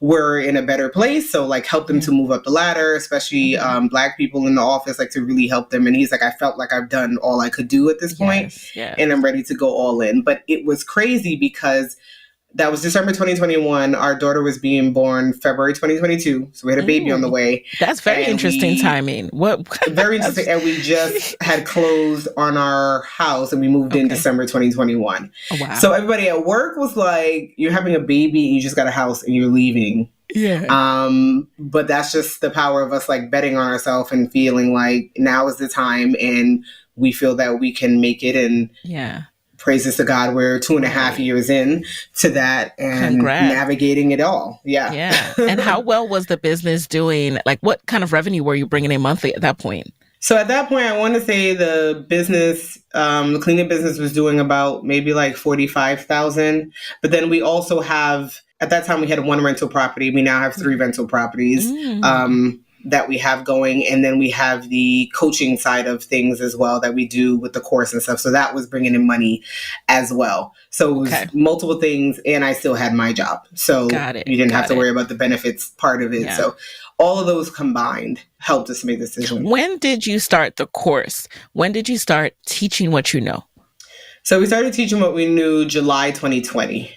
were in a better place. So like help them to move up the ladder, especially Black people in the office, like to really help them. And he's like, I felt like I've done all I could do at this point, and I'm ready to go all in. But it was crazy because that was December 2021. Our daughter was being born February 2022. So we had a baby on the way. That's very interesting timing. Very interesting. And we just had closed on our house and we moved in December 2021. Oh, wow. So everybody at work was like, you're having a baby, you just got a house and you're leaving. Yeah. But that's just the power of us like betting on ourselves and feeling like now is the time and we feel that we can make it. And praises to God, we're 2.5 years in to that and navigating it all. Yeah. And how well was the business doing? Like what kind of revenue were you bringing in monthly at that point? So at that point, I want to say the business, the cleaning business was doing about maybe like 45,000. But then we also have, at that time we had one rental property. We now have 3 rental properties. That we have going. And then we have the coaching side of things as well that we do with the course and stuff. So that was bringing in money as well. So it was multiple things and I still had my job. So you didn't have to worry about the benefits part of it. Yeah. So all of those combined helped us make the decision. When did you start the course? When did you start teaching what you know? So we started teaching what we knew July 2020.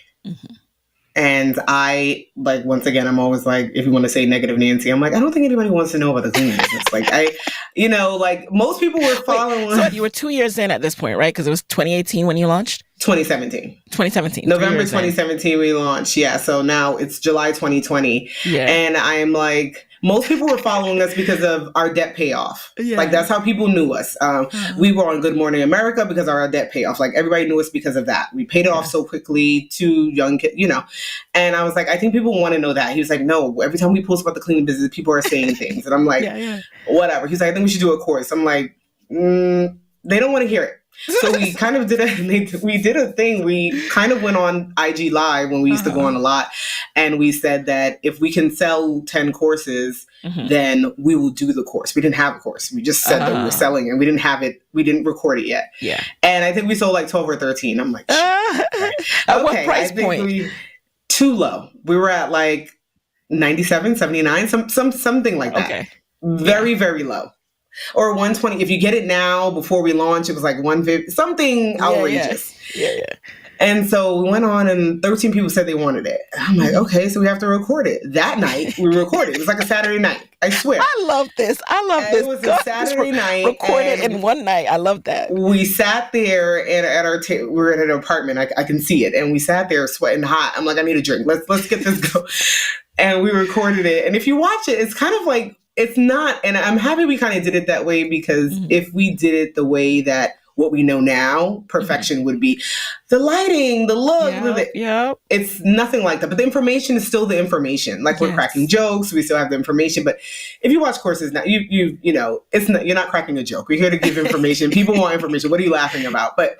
And I, like, once again, I'm always like, if you want to say negative Nancy, I'm like, I don't think anybody wants to know about the cleaning business. Like, most people were following. So you were 2 years in at this point, right? Because it was 2018 when you launched? 2017. 2017. November 2017 we launched. Yeah. So now it's July 2020. Yeah. And I'm like, most people were following us because of our debt payoff. Yeah. Like that's how people knew us. We were on Good Morning America because of our debt payoff. Like everybody knew us because of that. We paid it off so quickly, 2 young kids, And I was like, I think people want to know that. He was like, no, every time we post about the cleaning business, people are saying things. And I'm like, whatever. He's like, I think we should do a course. I'm like, they don't want to hear it. So we kind of did a thing. We kind of went on IG Live when we used to go on a lot. And we said that if we can sell 10 courses, then we will do the course. We didn't have a course. We just said that we were selling it. We didn't have it. We didn't record it yet. Yeah. And I think we sold like 12 or 13. I'm like, at what price point? Too low. We were at like 97, 79, something like that. Okay. Very, very low. Or 120. If you get it now before we launch, it was like 150, something outrageous. Yeah. And so we went on and 13 people said they wanted it. I'm like, okay, so we have to record it. That night, we recorded. It was like a Saturday night. I swear. I love this. It was a Saturday night. Recorded in one night. I love that. We sat there at our we were in an apartment. I can see it. And we sat there sweating hot. I'm like, I need a drink. Let's get this go. And we recorded it. And if you watch it, it's kind of like, it's not, and I'm happy we kind of did it that way, because if we did it the way that what we know now, perfection would be the lighting, the look. It's nothing like that. But the information is still the information. Like, we're cracking jokes, we still have the information. But if you watch courses now, you know, it's not, you're not cracking a joke. We're here to give information. People want information. What are you laughing about? But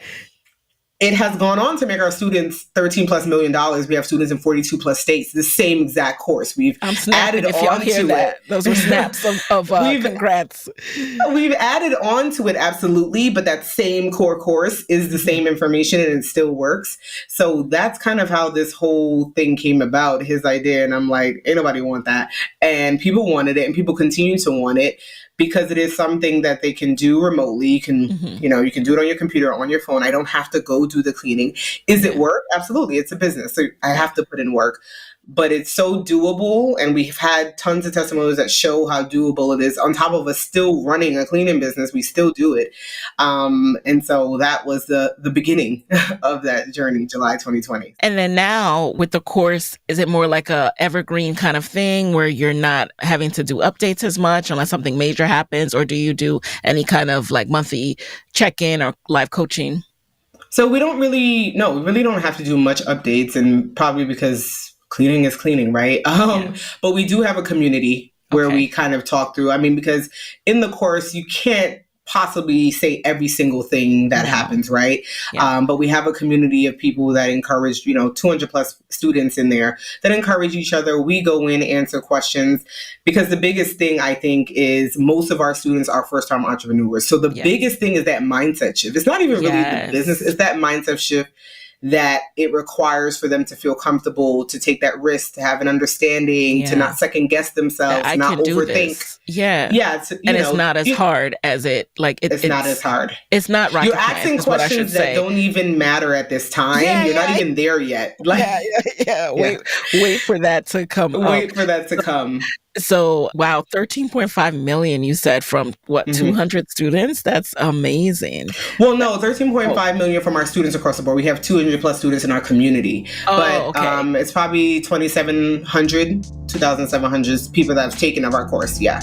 it has gone on to make our students $13+ million. We have students in 42+ states, the same exact course. We've added on to it. Those were snaps of congrats. We've added on to it, absolutely. But that same core course is the same information, and it still works. So that's kind of how this whole thing came about, his idea. And I'm like, ain't nobody want that. And people wanted it, and people continue to want it, because it is something that they can do remotely. You can, you know, you can do it on your computer or on your phone. I don't have to go do the cleaning. Is it work? Absolutely. It's a business. So I have to put in work. But it's so doable, and we've had tons of testimonials that show how doable it is. On top of us still running a cleaning business, we still do it. And so that was the beginning of that journey, July 2020. And then now with the course, is it more like a evergreen kind of thing where you're not having to do updates as much unless something major happens? Or do you do any kind of like monthly check-in or live coaching? So we really don't have to do much updates, and probably because cleaning is cleaning, right? But we do have a community where we kind of talk through. I mean, because in the course, you can't possibly say every single thing that happens, right? But we have a community of people that encourage, 200+ students in there that encourage each other. We go in, answer questions, because the biggest thing, I think, is most of our students are first-time entrepreneurs. So the biggest thing is that mindset shift. It's not even really the business. It's that mindset shift that it requires for them to feel comfortable, to take that risk, to have an understanding, to not second guess themselves, not overthink. It's not as hard as it, like, it's not as hard. It's not rocket You're asking questions that don't even matter at this time. You're not even there yet. Like, Wait for that to come. Wait for that to come. So, wow, 13.5 million, you said, from what, 200 students? That's amazing. Well, no, 13.5 million from our students across the board. We have 200+ students in our community. It's probably 2,700 people that have taken of our course. Yeah.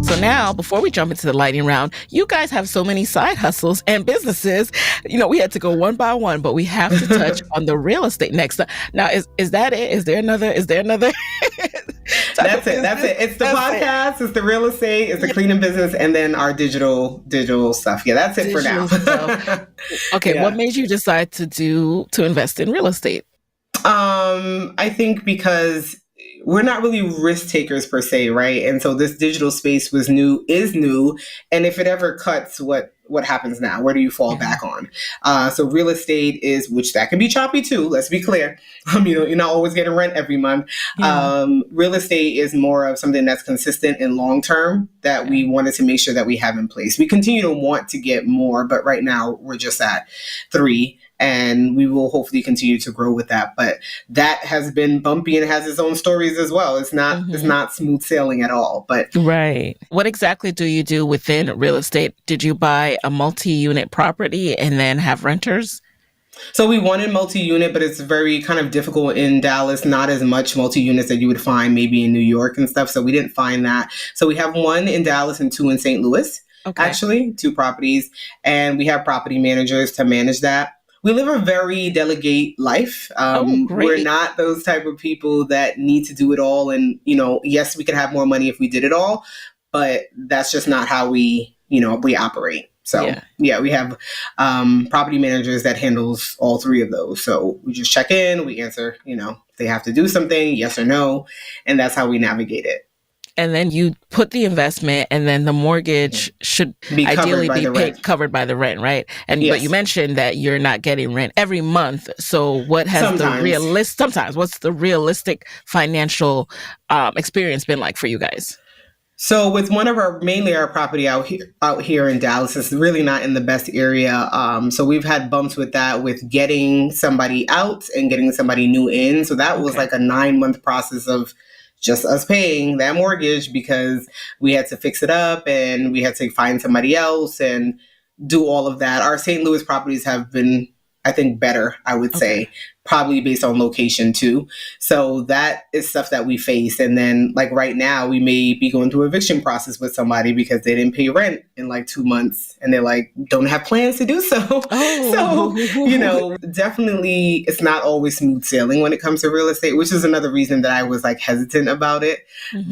So now, before we jump into the lightning round, you guys have so many side hustles and businesses. We had to go one by one, but we have to touch on the real estate next. Now, is that it? Is there another? That's it. It's the podcast, it's the real estate, it's the cleaning business, and then our digital stuff. Yeah, that's it for now. Okay, what made you decide to invest in real estate? I think because we're not really risk takers per se, right? And so this digital space is new. And if it ever cuts, what happens now? Where do you fall back on? So real estate is, which that can be choppy too, let's be clear. You're not always getting rent every month. Real estate is more of something that's consistent and long-term that we wanted to make sure that we have in place. We continue to want to get more, but right now we're just at 3. And we will hopefully continue to grow with that. But that has been bumpy and has its own stories as well. It's not smooth sailing at all. But right. What exactly do you do within real estate? Did you buy a multi-unit property and then have renters? So we wanted multi-unit, but it's very kind of difficult in Dallas. Not as much multi-units that you would find maybe in New York and stuff. So we didn't find that. So we have 1 in Dallas and 2 in St. Louis, actually, 2 properties. And we have property managers to manage that. We live a very delegate life. We're not those type of people that need to do it all. And, yes, we could have more money if we did it all, but that's just not how we operate. So, we have property managers that handles all 3 of those. So we just check in, we answer, they have to do something, yes or no. And that's how we navigate it. And then you put the investment, and then the mortgage should ideally be covered by the rent, right? And but you mentioned that you're not getting rent every month. So what has what's the realistic financial experience been like for you guys? So with one of mainly our property out here in Dallas, is really not in the best area. So we've had bumps with that, with getting somebody out and getting somebody new in. So that was like a 9-month process of just us paying that mortgage, because we had to fix it up and we had to find somebody else and do all of that. Our St. Louis properties have been, I think, better, I would say, probably based on location too. So that is stuff that we face. And then like right now, we may be going through eviction process with somebody because they didn't pay rent in like 2 months and they're like, don't have plans to do so. So, definitely it's not always smooth sailing when it comes to real estate, which is another reason that I was like hesitant about it.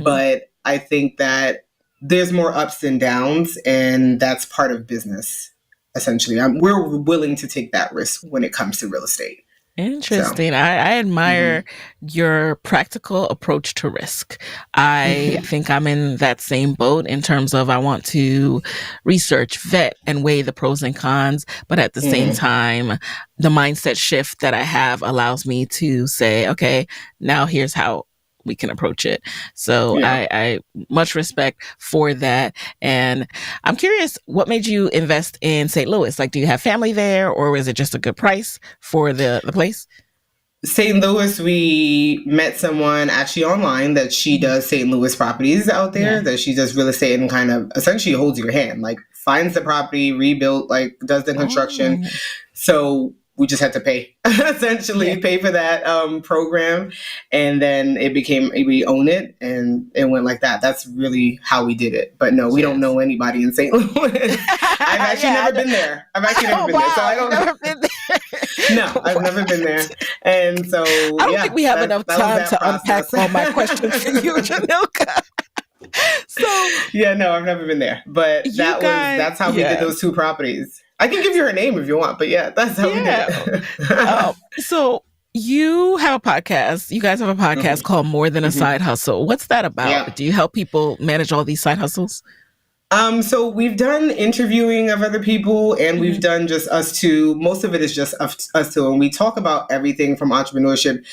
But I think that there's more ups and downs, and that's part of business. Essentially, we're willing to take that risk when it comes to real estate. Interesting. So, I admire your practical approach to risk. I think I'm in that same boat in terms of I want to research, vet, and weigh the pros and cons. But at the same time, the mindset shift that I have allows me to say, okay, now here's how we can approach it. So I much respect for that. And I'm curious, what made you invest in St. Louis? Like, do you have family there, or was it just a good price for the place? St. Louis, we met someone actually online that she does St. Louis properties out there, that she does real estate and kind of essentially holds your hand, like finds the property, rebuilt, like does the construction. So we just had to pay, essentially pay for that program. And then it became, we own it, and it went like that. That's really how we did it. But no, we don't know anybody in St. Louis. I've actually never been there. So I don't know. No, I've never been there. And so I don't think we have enough time to unpack all my questions for you, Jhanilka. So no, I've never been there. But that's how we did those 2 properties. I can give you her name if you want, but that's how we did it. So you have a podcast. You guys have a podcast called More Than a Side Hustle. What's that about? Yeah. Do you help people manage all these side hustles? So we've done interviewing of other people, and we've done just us two. Most of it is just us two. And we talk about everything from entrepreneurship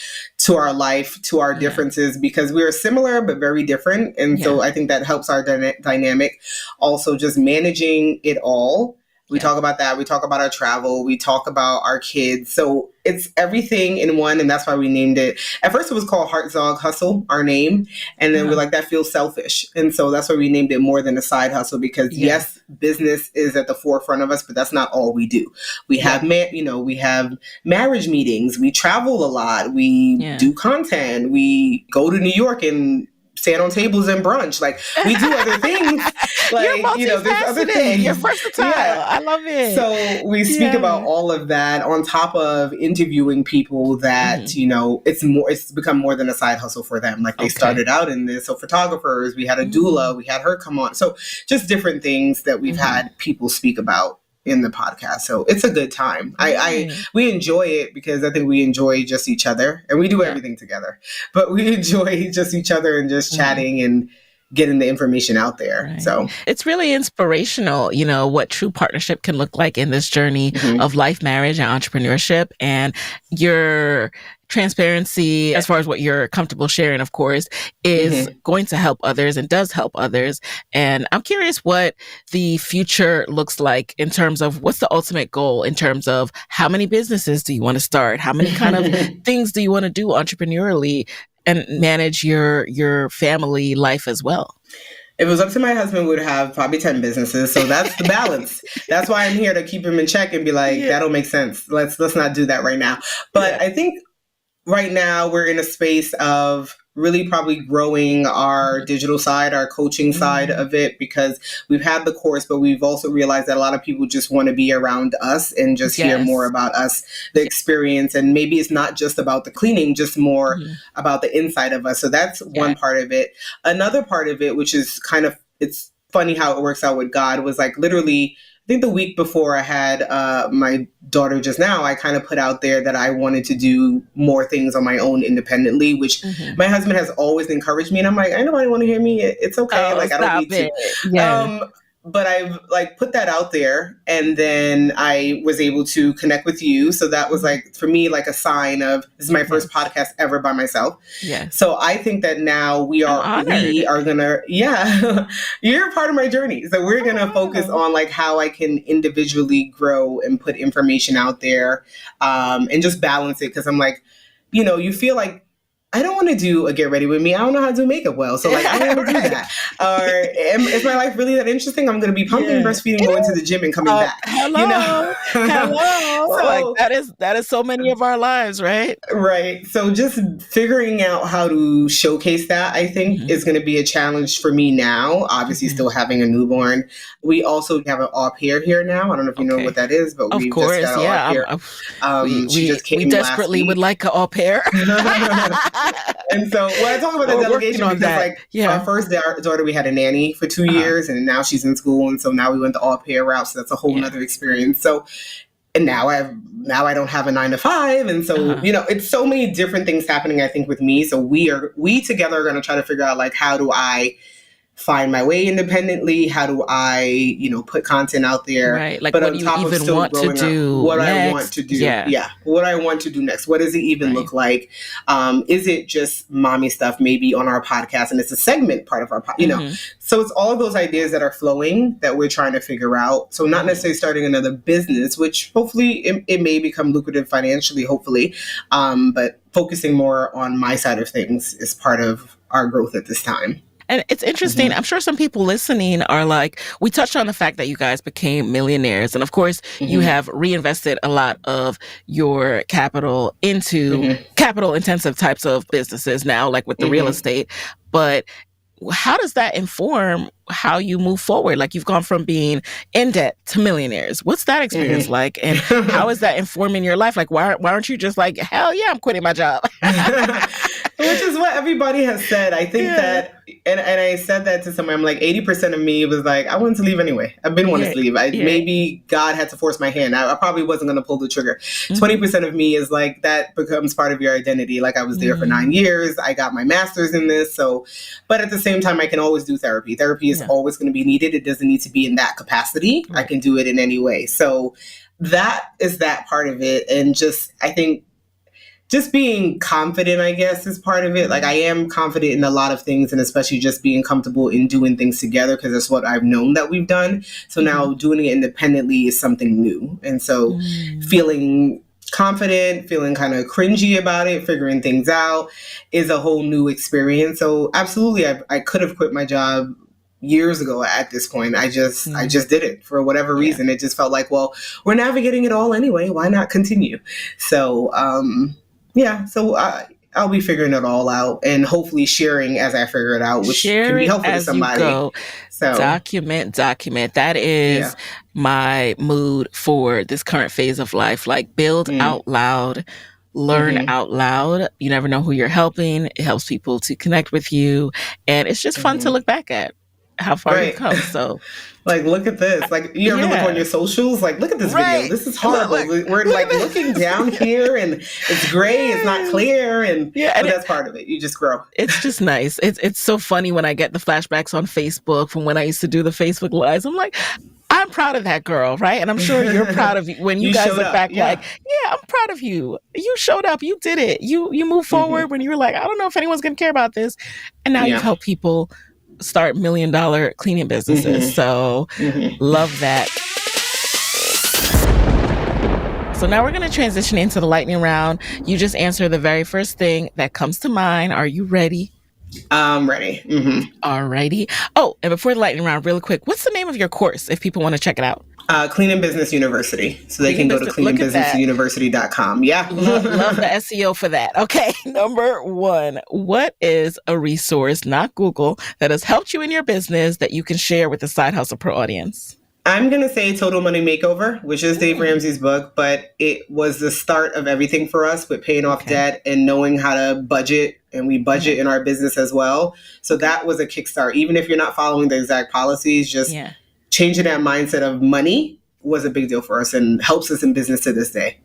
to our life, to our differences, because we're similar, but very different. And so I think that helps our dynamic. Also just managing it all. We talk about that. We talk about our travel. We talk about our kids. So it's everything in one. And that's why we named it. At first, it was called Heartzog Hustle, our name. And then we're like, that feels selfish. And so that's why we named it More Than a Side Hustle, because yes, business is at the forefront of us, but that's not all we do. We have, we have marriage meetings. We travel a lot. We do content. We go to New York and stand on tables and brunch. Like, we do other things. Like, there's other things. You're versatile. I love it. So we speak about all of that on top of interviewing people that, it's become more than a side hustle for them. Like, they started out in this. So photographers, we had a doula, we had her come on. So just different things that we've had people speak about in the podcast. So it's a good time. We enjoy it because I think we enjoy just each other, and we do everything together, but we enjoy just each other and just chatting and getting the information out there. Right. So it's really inspirational, what true partnership can look like in this journey of life, marriage, and entrepreneurship. And your transparency, as far as what you're comfortable sharing, of course, is going to help others and does help others. And I'm curious what the future looks like in terms of what's the ultimate goal in terms of how many businesses do you want to start? How many kind of things do you want to do entrepreneurially and manage your family life as well? If it was up to my husband, we would have probably 10 businesses. So that's the balance. That's why I'm here, to keep him in check and be like, that don't make sense. Let's not do that right now. But I think right now we're in a space of really probably growing our digital side, our coaching side of it, because we've had the course, but we've also realized that a lot of people just want to be around us and just hear more about us, the experience. And maybe it's not just about the cleaning, just more about the inside of us. So that's one part of it. Another part of it, which is it's funny how it works out with God, was like literally, I think the week before I had my daughter just now, I kind of put out there that I wanted to do more things on my own independently, which my husband has always encouraged me. And I'm like, ain't nobody want to hear me. It's okay. I don't need to. but I've like put that out there, and then I was able to connect with you. So that was like for me like a sign of this is my first podcast ever by myself. Yeah. So I think that now we are gonna you're a part of my journey. So we're gonna focus on like how I can individually grow and put information out there, and just balance it, because I'm like, you feel like I don't want to do a get ready with me. I don't know how to do makeup well. So like, I don't want to do that. Or is my life really that interesting? I'm going to be pumping, breastfeeding, going to the gym and coming back. Hello. Hello. So, like that is so many of our lives, right? Right. So just figuring out how to showcase that, I think, is going to be a challenge for me now. Obviously, still having a newborn. We also have an au pair here now. I don't know if you know what that is, but we've just got an au pair. She just came we desperately would like an au pair. And so when I talk about the delegation, because like our first daughter, we had a nanny for 2 years, and now she's in school, and so now we went the au pair route. So that's a whole nother experience. So, and now I don't have a 9 to 5, and so it's so many different things happening, I think, with me. So we together are going to try to figure out like, how do I find my way independently? How do I, put content out there? Right. Like, but what do you even want to do? What I want to do. Yeah. What I want to do next. What does it even look like? Is it just mommy stuff maybe on our podcast, and it's a segment part of our podcast, So it's all of those ideas that are flowing that we're trying to figure out. So not necessarily starting another business, which hopefully it may become lucrative financially, hopefully. But focusing more on my side of things is part of our growth at this time. And it's interesting. I'm sure some people listening are like, we touched on the fact that you guys became millionaires. And of course, you have reinvested a lot of your capital into capital intensive types of businesses now, like with the real estate. But how does that inform how you move forward? Like, you've gone from being in debt to millionaires. What's that experience like? And how is that informing your life? Like, why aren't you just like, hell yeah, I'm quitting my job? Which is what everybody has said. I think that, and I said that to someone, I'm like, 80% of me was like, I wanted to leave anyway. I've been wanting to leave. Maybe God had to force my hand. I probably wasn't going to pull the trigger. 20% of me is like, that becomes part of your identity. Like, I was there for 9 years. I got my master's in this. So, but at the same time, I can always do therapy. Therapy is always going to be needed. It doesn't need to be in that capacity. I can do it in any way. So that is that part of it. And I think just being confident, I guess, is part of it. Like, I am confident in a lot of things, and especially just being comfortable in doing things together, because that's what I've known that we've done. So now doing it independently is something new. And so feeling confident, feeling kind of cringy about it, figuring things out is a whole new experience. So absolutely, I could have quit my job years ago at this point. I just did it for whatever reason. It just felt like, well, we're navigating it all anyway. Why not continue? So, so I'll be figuring it all out, and hopefully sharing as I figure it out, which can be helpful to somebody. So document. That is my mood for this current phase of life. Like, build out loud, learn out loud. You never know who you're helping. It helps people to connect with you, and it's just fun to look back at how far you've come. So, like, look at this. Like, you ever look on your socials? Like, look at this video. This is horrible. We're like looking down here, and it's gray. It's not clear, but that's part of it. You just grow. It's just nice. It's so funny when I get the flashbacks on Facebook from when I used to do the Facebook Lives. I'm like, I'm proud of that girl, right? And I'm sure you're proud of when you guys look back. Like, I'm proud of you. You showed up. You did it. You moved forward when you were like, I don't know if anyone's going to care about this, and now you've helped people start $1 million cleaning businesses. So love that. So now we're going to transition into the lightning round. You just answer the very first thing that comes to mind. Are you ready? I'm ready. Alrighty. Oh, and before the lightning round, really quick, what's the name of your course if people want to check it out? Clean and Business University. So they can go to cleanandbusinessuniversity.com. Yeah. love the SEO for that. Okay. Number 1, what is a resource, not Google, that has helped you in your business that you can share with the Side Hustle Pro audience? I'm going to say Total Money Makeover, which is Dave Ramsey's book, but it was the start of everything for us with paying off debt and knowing how to budget. And we budget in our business as well. So that was a kickstart. Even if you're not following the exact policies, just changing that mindset of money was a big deal for us and helps us in business to this day.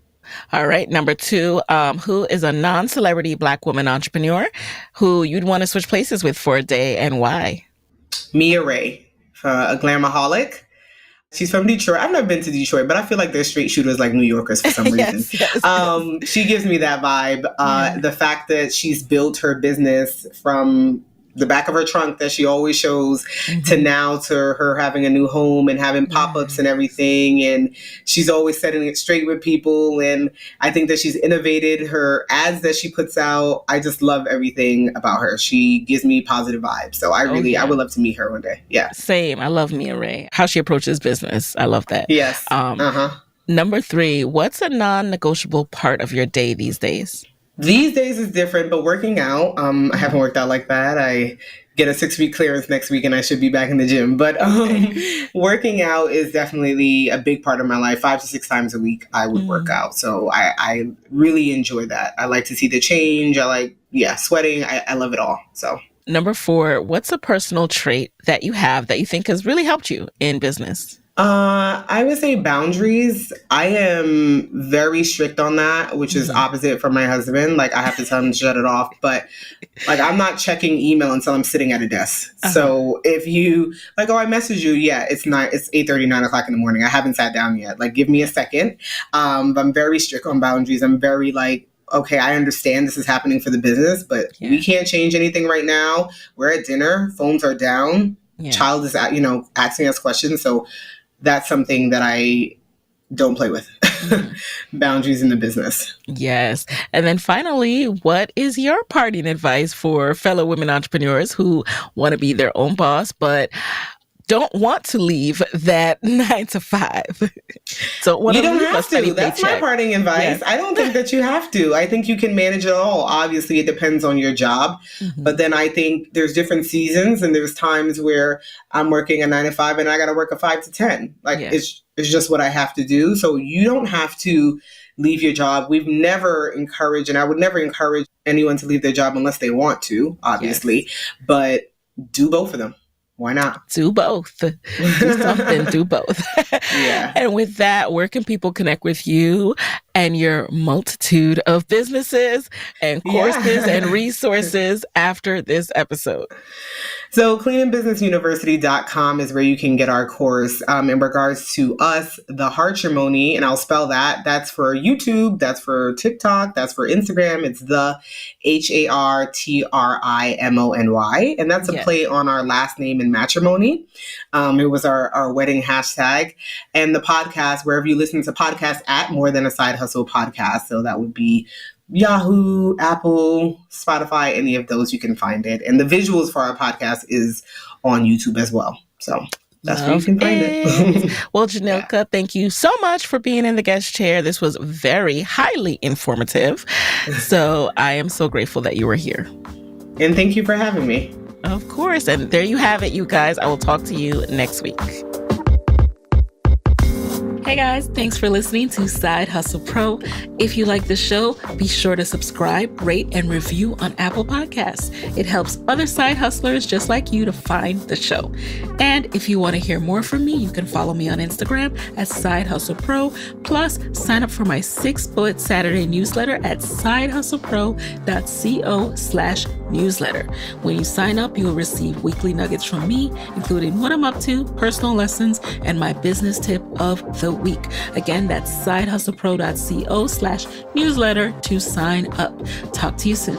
All right. Number 2, who is a non-celebrity Black woman entrepreneur who you'd want to switch places with for a day, and why? Mia Ray a glamaholic. She's from Detroit. I've never been to Detroit, but I feel like they're straight shooters like New Yorkers for some reason. Yes. She gives me that vibe. The fact that she's built her business from the back of her trunk that she always shows to now to her having a new home and having pop-ups and everything. And she's always setting it straight with people. And I think that she's innovated her ads that she puts out. I just love everything about her. She gives me positive vibes. So I would love to meet her one day. Yeah. Same. I love Mia Ray. How she approaches business. I love that. Yes. Number 3, what's a non-negotiable part of your day these days? These days is different, but working out, I haven't worked out like that. I get a 6-week clearance next week and I should be back in the gym. But working out is definitely a big part of my life. 5 to 6 times a week, I would work out. So I really enjoy that. I like to see the change. I like, sweating. I love it all. So Number 4, what's a personal trait that you have that you think has really helped you in business? I would say boundaries. I am very strict on that, which is opposite from my husband. Like I have to tell him to shut it off, but like I'm not checking email until I'm sitting at a desk. So if you like, I message you, it's 8:30, 9 o'clock in the morning. I haven't sat down yet. Like give me a second. I'm very strict on boundaries. I'm very like, okay, I understand this is happening for the business, but we can't change anything right now. We're at dinner, phones are down, child is asking us questions. So that's something that I don't play with. Boundaries in the business. Yes. And then finally, what is your parting advice for fellow women entrepreneurs who want to be their own boss, but don't want to leave that 9 to 5? So you don't have to. That's my parting advice. Yes. I don't think that you have to. I think you can manage it all. Obviously, it depends on your job. But then I think there's different seasons and there's times where I'm working a 9 to 5 and I got to work a 5 to 10. Like it's just what I have to do. So you don't have to leave your job. We've never encouraged, and I would never encourage anyone to leave their job unless they want to, obviously. But do both of them. Why not? Do both. Do something, do both. And with that, where can people connect with you and your multitude of businesses and courses and resources after this episode? So cleanandbusinessuniversity.com is where you can get our course in regards to us, the Hartrimony, and I'll spell that. That's for YouTube, that's for TikTok, that's for Instagram. It's the HARTRIMONY. And that's a play on our last name in matrimony. It was our wedding hashtag. And the podcast, wherever you listen to podcasts at More Than a Side Hustle podcast. So that would be Yahoo, Apple, Spotify, any of those, you can find it. And the visuals for our podcast is on YouTube as well. So that's where you can find it. Well, Jhanilka, thank you so much for being in the guest chair. This was very highly informative. So I am so grateful that you were here. And thank you for having me. Of course. And there you have it, you guys. I will talk to you next week. Hey guys, thanks for listening to Side Hustle Pro. If you like the show, be sure to subscribe, rate, and review on Apple Podcasts. It helps other side hustlers just like you to find the show. And if you want to hear more from me, you can follow me on Instagram at Side Hustle Pro. Plus, sign up for my 6-bullet Saturday newsletter at sidehustlepro.co/newsletter. When you sign up, you will receive weekly nuggets from me, including what I'm up to, personal lessons, and my business tip of the week. Again, that's sidehustlepro.co/newsletter to sign up. Talk to you soon.